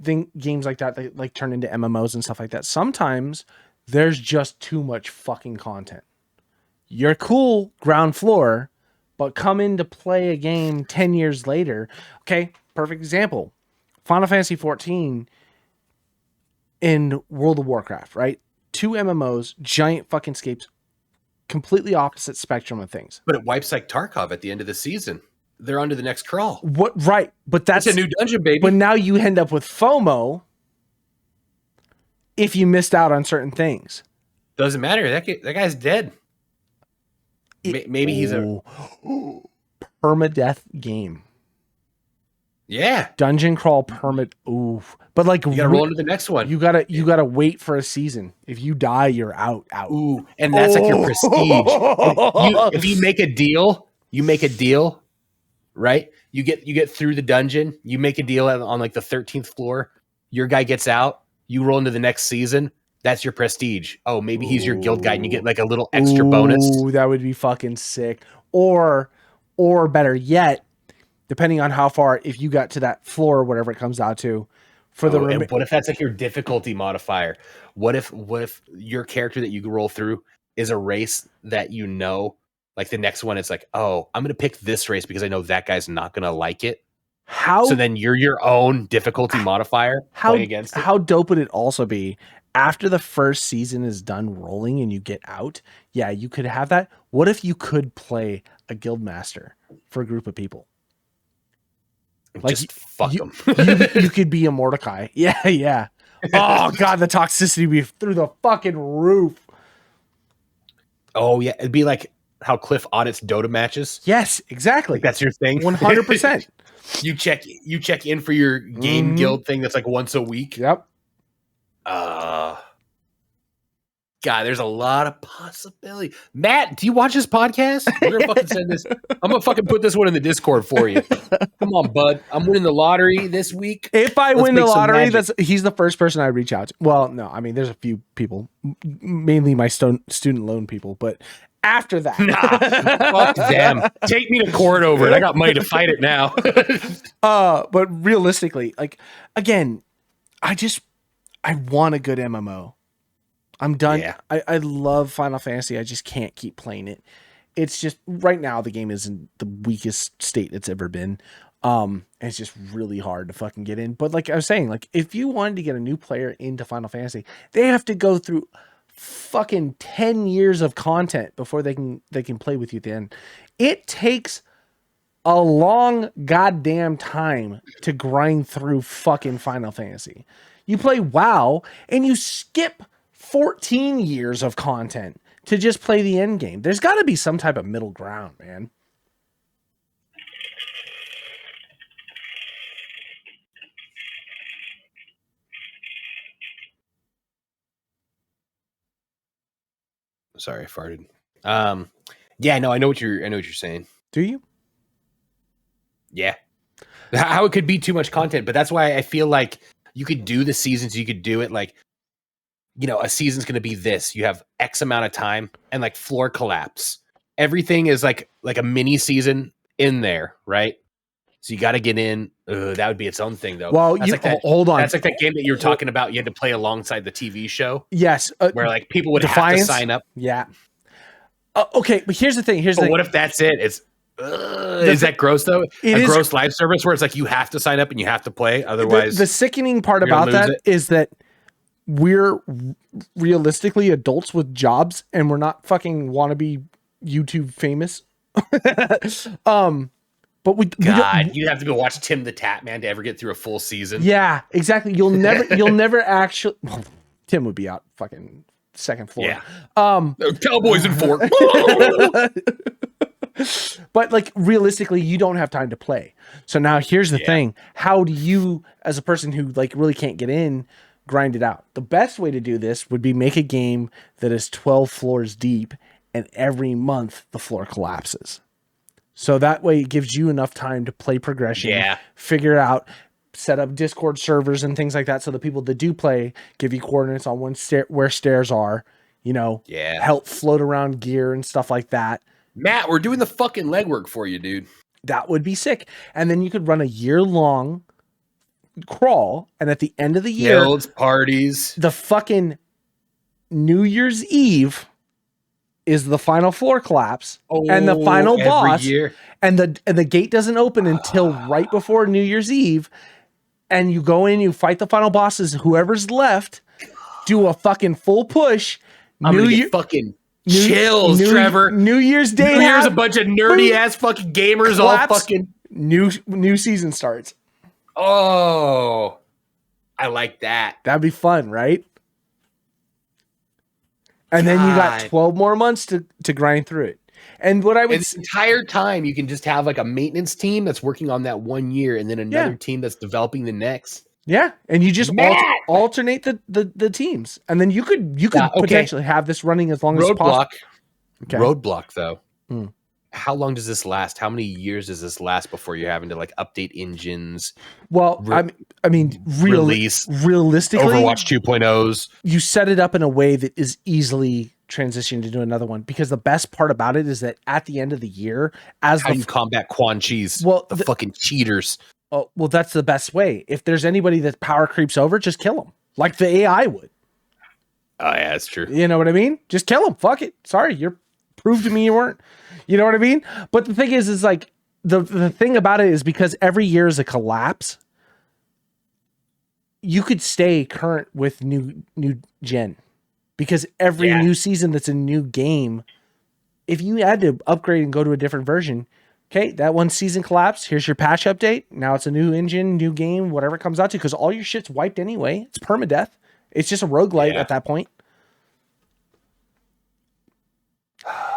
Games like that, they like turn into MMOs and stuff like that. Sometimes there's just too much fucking content. You're cool ground floor, but come in to play a game 10 years later. Okay, perfect example. Final Fantasy 14 in World of Warcraft, right? 2 MMOs, giant fucking scapes, completely opposite spectrum of things. But it wipes like Tarkov at the end of the season. They're on to the next crawl. What, right? But that's a new dungeon, baby. But now you end up with FOMO if you missed out on certain things. Doesn't matter. That guy's dead. Maybe he's a permadeath game. Yeah. Dungeon crawl permit. Ooh, but like you gotta roll into the next one. You gotta wait for a season. If you die, you're out. Ooh, and that's like your prestige. If you make a deal, right? You get through the dungeon. You make a deal on like the 13th floor. Your guy gets out. You roll into the next season. That's your prestige. Oh, maybe he's your guild guy, and you get like a little extra bonus. Ooh, that would be fucking sick. Or better yet, depending on how far, if you got to that floor or whatever it comes out to, for the and what if that's like your difficulty modifier? What if your character that you roll through is a race that you know, like the next one, it's like, oh, I'm gonna pick this race because I know that guy's not gonna like it. So then you're your own difficulty modifier playing against it. How dope would it also be after the first season is done rolling and you get out? Yeah, you could have that. What if you could play a guild master for a group of people? Like, just fuck them. you could be a Mordecai. Yeah. Oh god, the toxicity would be through the fucking roof. Oh yeah, it'd be like how Cliff audits Dota matches. Yes, exactly. Like that's your thing. 100%. You check in for your game guild thing that's like once a week. Yep. God, there's a lot of possibility. Matt, do you watch this podcast? We're gonna fucking send this. I'm gonna fucking put this one in the Discord for you. Come on, bud. I'm winning the lottery this week. If I win the lottery, he's the first person I reach out to. Well, no, I mean, there's a few people, mainly my student loan people, but after that. Fuck them. Take me to court over it. I got money to fight it now. But realistically, like, again, I want a good MMO. I'm done. Yeah. I love Final Fantasy. I just can't keep playing it. It's just right now the game is in the weakest state it's ever been. And it's just really hard to fucking get in. But like I was saying, like if you wanted to get a new player into Final Fantasy, they have to go through fucking 10 years of content before they can play with you at the end. It takes a long goddamn time to grind through fucking Final Fantasy. You play WoW and you skip 14 years of content to just play the end game. There's got to be some type of middle ground, man. Sorry, I farted. Yeah, no, I know what you're saying. Do you? Yeah. How it could be too much content, but that's why I feel like you could do the seasons, you could do it like, you know, a season's going to be this. You have X amount of time and like floor collapse. Everything is like a mini season in there, right? So you got to get in. That would be its own thing, though. Well, that's hold on. That's like that game that you were talking about. You had to play alongside the TV show. Yes. Where like people would Defiance? have to sign up. Yeah. Okay, but here's the thing. What if that's it? It's is that gross though? Gross live service where it's like you have to sign up and you have to play, otherwise. The sickening part about that is that we're realistically adults with jobs and we're not fucking wannabe YouTube famous. But you'd have to go watch Tim the Tap Man to ever get through a full season. Yeah, exactly. You'll never actually. Well, Tim would be out fucking second floor. Yeah. Cowboys in 4. But like realistically, you don't have time to play. So now here's the thing: how do you, as a person who like really can't get in, grind it out? The best way to do this would be make a game that is 12 floors deep, and every month the floor collapses. So that way it gives you enough time to play progression, figure it out, set up Discord servers and things like that. So the people that do play give you coordinates on where stairs are, you know, help float around gear and stuff like that. Matt, we're doing the fucking legwork for you, dude. That would be sick. And then you could run a year-long crawl. And at the end of the year, guilds, parties, the fucking New Year's Eve is the final floor collapse and the final boss, and the gate doesn't open until right before New Year's Eve, and you go in, you fight the final bosses, whoever's left, do a fucking full push. Fucking chills, Trevor. New Year's Day. Here's a bunch of nerdy ass fucking gamers collapse, all fucking new season starts. Oh, I like that. That'd be fun, right? And then you got 12 more months to grind through it. And what I would the entire time you can just have like a maintenance team that's working on that 1 year and then another team that's developing the next. Yeah. And you just alternate the teams. And then you could potentially have this running as long as possible. Roadblock though. How long does this last? How many years does this last before you're having to like update engines? Well, I mean, realistically, Overwatch 2.0s. You set it up in a way that is easily transitioned into another one, because the best part about it is that at the end of the year, how you combat Quan Chi's, the fucking cheaters. Oh, well, that's the best way. If there's anybody that power creeps over, just kill them, like the AI would. Oh yeah, that's true. You know what I mean? Just kill them. Fuck it. Sorry, you're prove to me you weren't. You know what I mean? But the thing is like the thing about it is because every year is a collapse, you could stay current with new gen, because every new season that's a new game, if you had to upgrade and go to a different version, okay, that one season collapsed, here's your patch update. Now it's a new engine, new game, whatever it comes out to, because all your shit's wiped anyway. It's permadeath. It's just a roguelite at that point.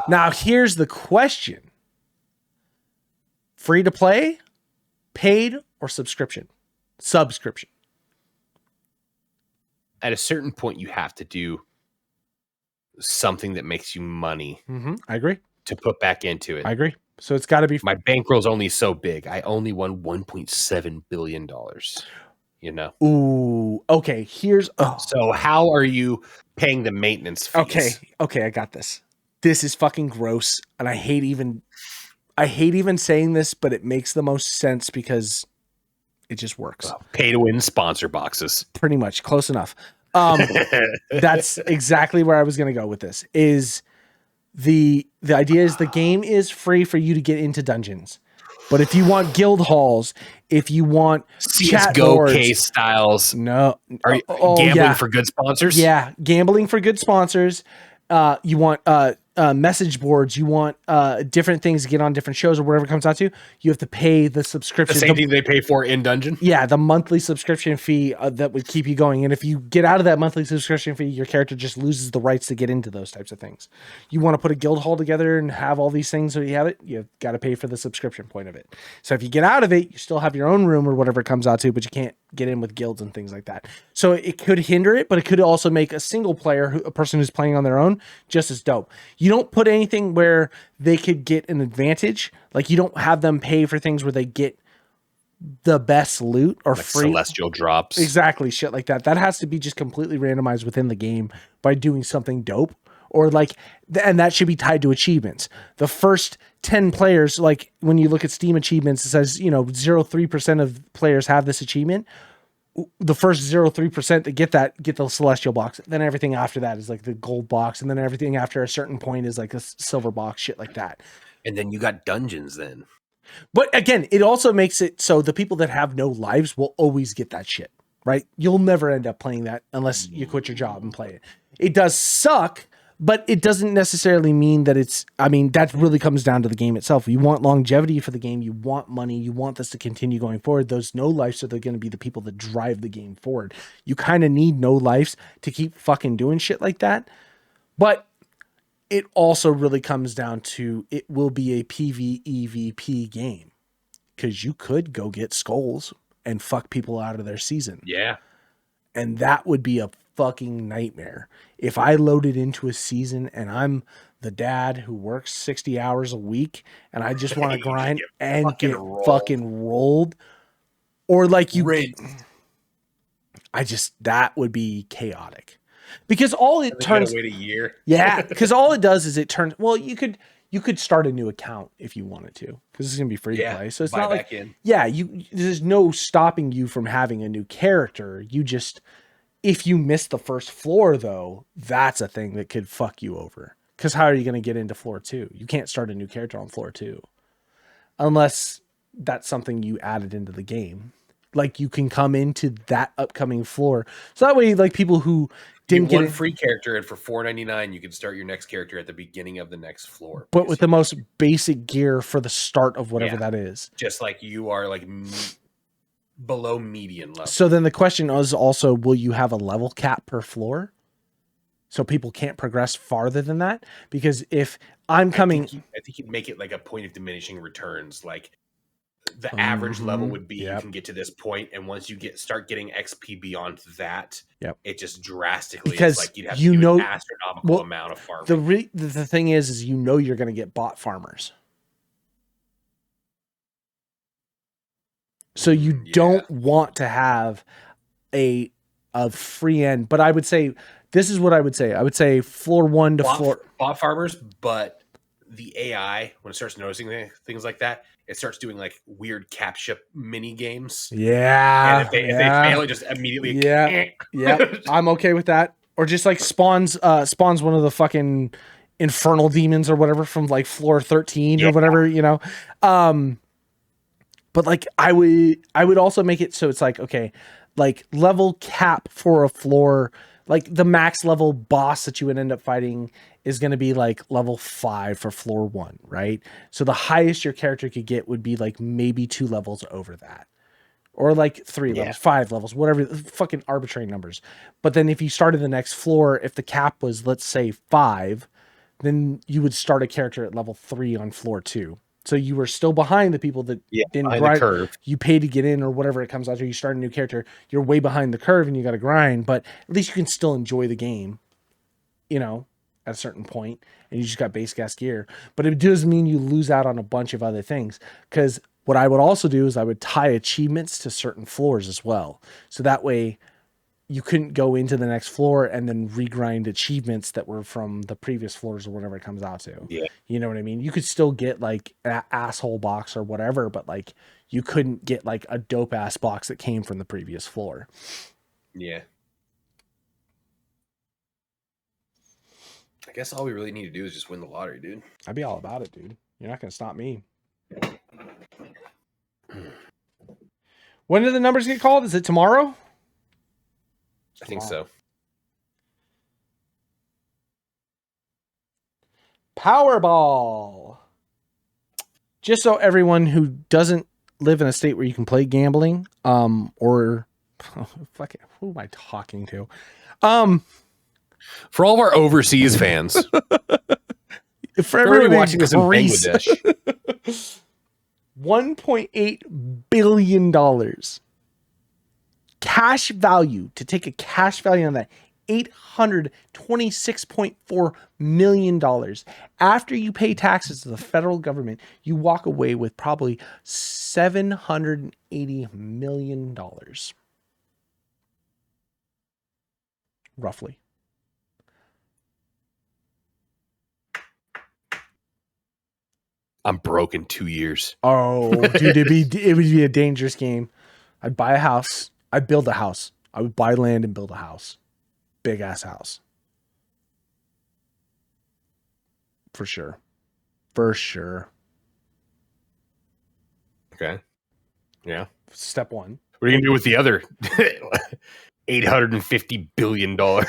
Now, here's the question. Free to play, paid, or subscription? Subscription. At a certain point, you have to do something that makes you money. I agree. To put back into it. I agree. So it's got to be... My bankroll's only so big. I only won $1.7 billion. You know? Ooh, okay. Here's... So how are you paying the maintenance fees? Okay, I got this. this is fucking gross, and I hate even saying this, but it makes the most sense because it just works. Pay to win sponsor boxes. Pretty much close enough. That's exactly where I was going to go with this. Is the idea is the game is free for you to get into dungeons, but if you want guild halls, if you want chat CS:GO boards, case styles, no, are you gambling for good sponsors? Yeah, gambling for good sponsors. You want message boards. You want different things to get on different shows or whatever it comes out to. You have to pay the subscription. The same thing they pay for in dungeon. Yeah, the monthly subscription fee that would keep you going. And if you get out of that monthly subscription fee, your character just loses the rights to get into those types of things. You want to put a guild hall together and have all these things so you have it, you've got to pay for the subscription point of it. So if you get out of it, you still have your own room or whatever it comes out to, but you can't get in with guilds and things like that. So it could hinder it, but it could also make a single player, a person who's playing on their own, just as dope. You don't put anything where they could get an advantage. Like you don't have them pay for things where they get the best loot or like free celestial drops. Exactly. Shit like that. That has to be just completely randomized within the game by doing something dope, or like, and that should be tied to achievements. The first 10 players, like when you look at Steam achievements, it says, 0.03% of players have this achievement. The first 0.03% that get the celestial box. Then everything after that is like the gold box. And then everything after a certain point is like a silver box, shit like that. And then you got dungeons then. But again, it also makes it so the people that have no lives will always get that shit, right? You'll never end up playing that unless you quit your job and play it. It does suck, but it doesn't necessarily mean that that really comes down to the game itself. You want longevity for the game. You want money. You want this to continue going forward. Those no lives are going to be the people that drive the game forward. You kind of need no lives to keep fucking doing shit like that. But it also really comes down to it will be a PvEVP game because you could go get skulls and fuck people out of their season. Yeah. And that would be a fucking nightmare. If I loaded into a season and I'm the dad who works 60 hours a week and I just want to grind and get fucking rolled, or like that would be chaotic. Because all it turns, wait a year. Yeah, because all it does is it turns. Well, you could start a new account if you wanted to, because it's gonna be free to play. So it's not like there's no stopping you from having a new character. You just, if you miss the first floor though, that's a thing that could fuck you over. Because how are you gonna get into floor 2? You can't start a new character on floor 2 unless that's something you added into the game. Like you can come into that upcoming floor, so that way, like people who didn't get one free character, and for $4.99 you can start your next character at the beginning of the next floor. But with the most basic gear for the start of whatever that is. Just like you are like below median level. So then the question is also, will you have a level cap per floor? So people can't progress farther than that? Because if I'm coming... I think you'd make it like a point of diminishing returns. Like the average level would be you can get to this point, and once you start getting XP beyond that, it just drastically because like you'd have to do an astronomical amount of farming. The thing is you're going to get bot farmers, so you don't want to have a free end. But I would say this is what I would say. I would say floor 1 to bot farmers, but the AI, when it starts noticing things like that, it starts doing like weird captcha mini games. Yeah. And if they fail, it just immediately. Yeah. I'm okay with that. Or just like spawns one of the fucking infernal demons or whatever from like floor 13 or whatever, but like I would also make it so it's like, okay, like level cap for a floor, like the max level boss that you would end up fighting is going to be like level 5 for floor 1, right? So the highest your character could get would be like maybe 2 levels over that, or like 3 levels, 5 levels, whatever, fucking arbitrary numbers. But then if you started the next floor, if the cap was, let's say 5, then you would start a character at level 3 on floor 2. So you were still behind the people that didn't grind. You pay to get in or whatever it comes out to. You start a new character, you're way behind the curve and you got to grind, but at least you can still enjoy the game, at a certain point, and you just got base gas gear. But it does mean you lose out on a bunch of other things, because what I would also do is I would tie achievements to certain floors as well. So that way, you couldn't go into the next floor and then regrind achievements that were from the previous floors or whatever it comes out to. Yeah. You know what I mean? You could still get like an asshole box or whatever, but like you couldn't get like a dope ass box that came from the previous floor. Yeah. I guess all we really need to do is just win the lottery, dude. I'd be all about it, dude. You're not going to stop me. When do the numbers get called? Is it tomorrow? I think so. Powerball. Just so everyone who doesn't live in a state where you can play gambling, or fuck it, who am I talking to? For all of our overseas fans, for everybody everyone watching this in Greece, Bangladesh, $1.8 billion cash value. To take a cash value on that, $826.4 million. After you pay taxes to the federal government, you walk away with probably $780 million. Roughly. I'm broke in 2 years. Oh, dude, it would be a dangerous game. I'd buy a house. I'd build a house. I would buy land and build a house. Big ass house. For sure. For sure. Okay. Yeah. Step one. What are you gonna do with the other $850 billion? No,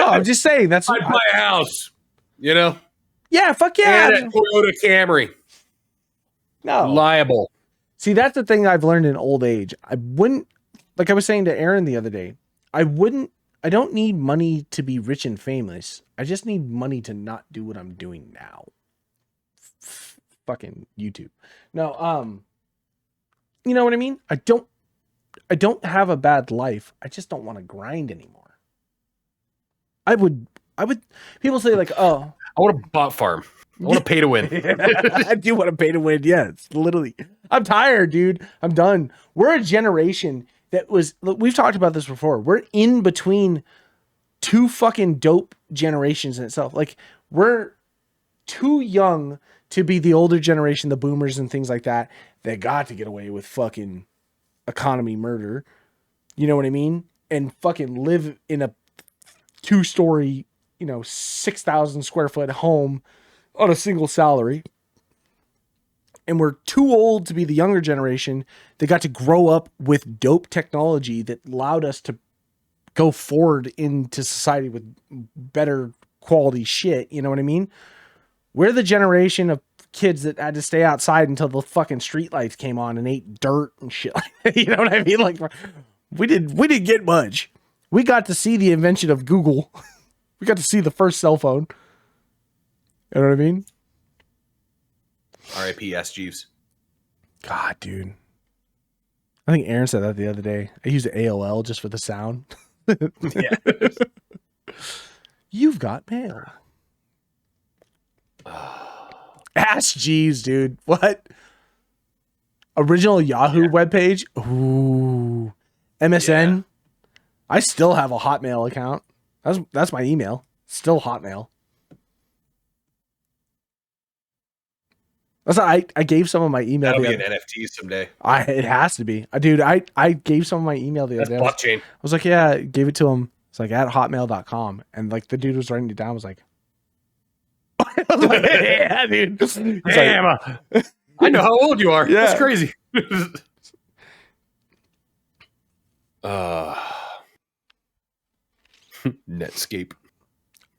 I'm just saying that's I'd buy a house. You know? yeah, fuck yeah. And a Toyota Camry. No. Liable. See, that's the thing I've learned in old age. I wouldn't, like I was saying to Aaron the other day, I don't need money to be rich and famous. I just need money to not do what I'm doing now. Fucking YouTube. No, you know what I mean? I don't have a bad life. I just don't want to grind anymore. I would, people say like, oh, I want a bot farm. I want to pay to win. I do want to pay to win. Yeah, it's literally, I'm tired, dude. I'm done. We're a generation that was, look, we've talked about this before. We're in between two fucking dope generations in itself. Like, we're too young to be the older generation, the boomers and things like that. They got to get away with fucking economy murder. You know what I mean? And fucking live in a 2-story, 6,000 square foot home on a single salary. And we're too old to be the younger generation that got to grow up with dope technology that allowed us to go forward into society with better quality shit. You know what I mean? We're the generation of kids that had to stay outside until the fucking streetlights came on and ate dirt and shit. You know what I mean? Like, we didn't get much. We got to see the invention of Google. We got to see the first cell phone. You know what I mean? R.I.P. S. Jeeves. God, dude. I think Aaron said that the other day. I used AOL just for the sound. Yeah. You've got mail. Ask Jeeves, dude. What? Original Yahoo webpage? Ooh. MSN? Yeah. I still have a Hotmail account. That's my email. Still Hotmail. That's I gave some of my email. That'll be an NFT someday. It has to be. Dude, I gave some of my email the other day. Blockchain. I was like, yeah, gave it to him. It's like at hotmail.com. And like the dude was writing it down. I was like, yeah, dude. Damn. I know how old you are. Yeah. That's crazy. Netscape.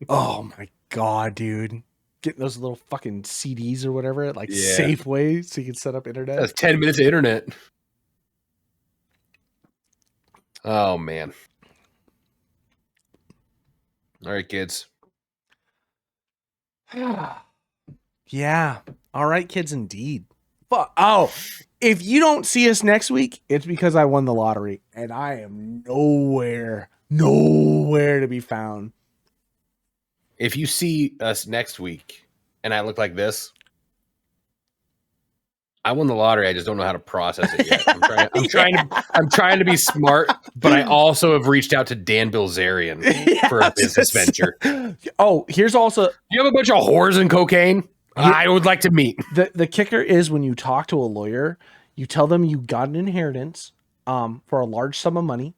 Oh my God, dude. Getting those little fucking CDs or whatever, like Yeah. Safeway, so you can set up internet. That's 10 minutes of internet. Oh, man. All right, kids. Yeah. All right, kids, indeed. Fuck. Oh, if you don't see us next week, it's because I won the lottery and I am nowhere to be found. If you see us next week and I look like this, I won the lottery. I just don't know how to process it yet. I'm trying to be smart, but I also have reached out to Dan Bilzerian for a business venture. Oh, here's also You have a bunch of whores and cocaine. I would like to meet. the kicker is when you talk to a lawyer, you tell them you got an inheritance for a large sum of money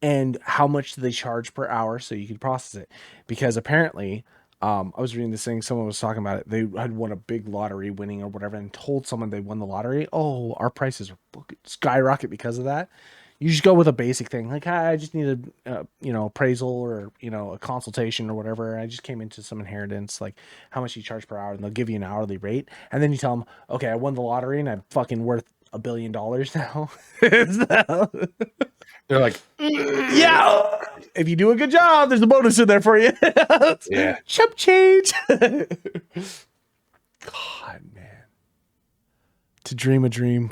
and how much do they charge per hour so you can process it. Because apparently, I was reading this thing, someone was talking about it. They had won a big lottery winning or whatever and told someone they won the lottery. Oh, our prices are skyrocket because of that. You just go with a basic thing like, I just need a appraisal or a consultation or whatever. I just came into some inheritance, like how much you charge per hour, and they'll give you an hourly rate. And then you tell them, okay, I won the lottery and I'm fucking worth $1 billion now. They're like, yeah, if you do a good job, there's a bonus in there for you. yeah, Chump change. God, man, to dream a dream.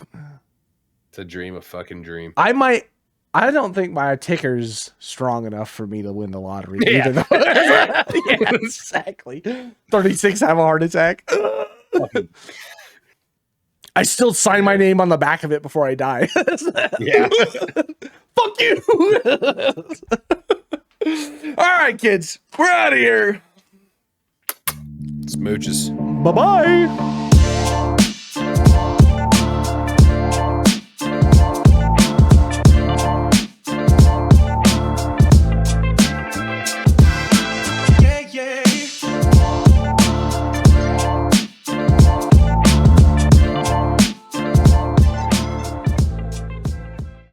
it's a dream, a fucking dream. I don't think my ticker's strong enough for me to win the lottery. Yeah. Either though. Yeah, exactly. 36 have a heart attack. I still sign my name on the back of it before I die. Yeah. Fuck you. All right, kids. We're out of here. Smooches. Bye-bye.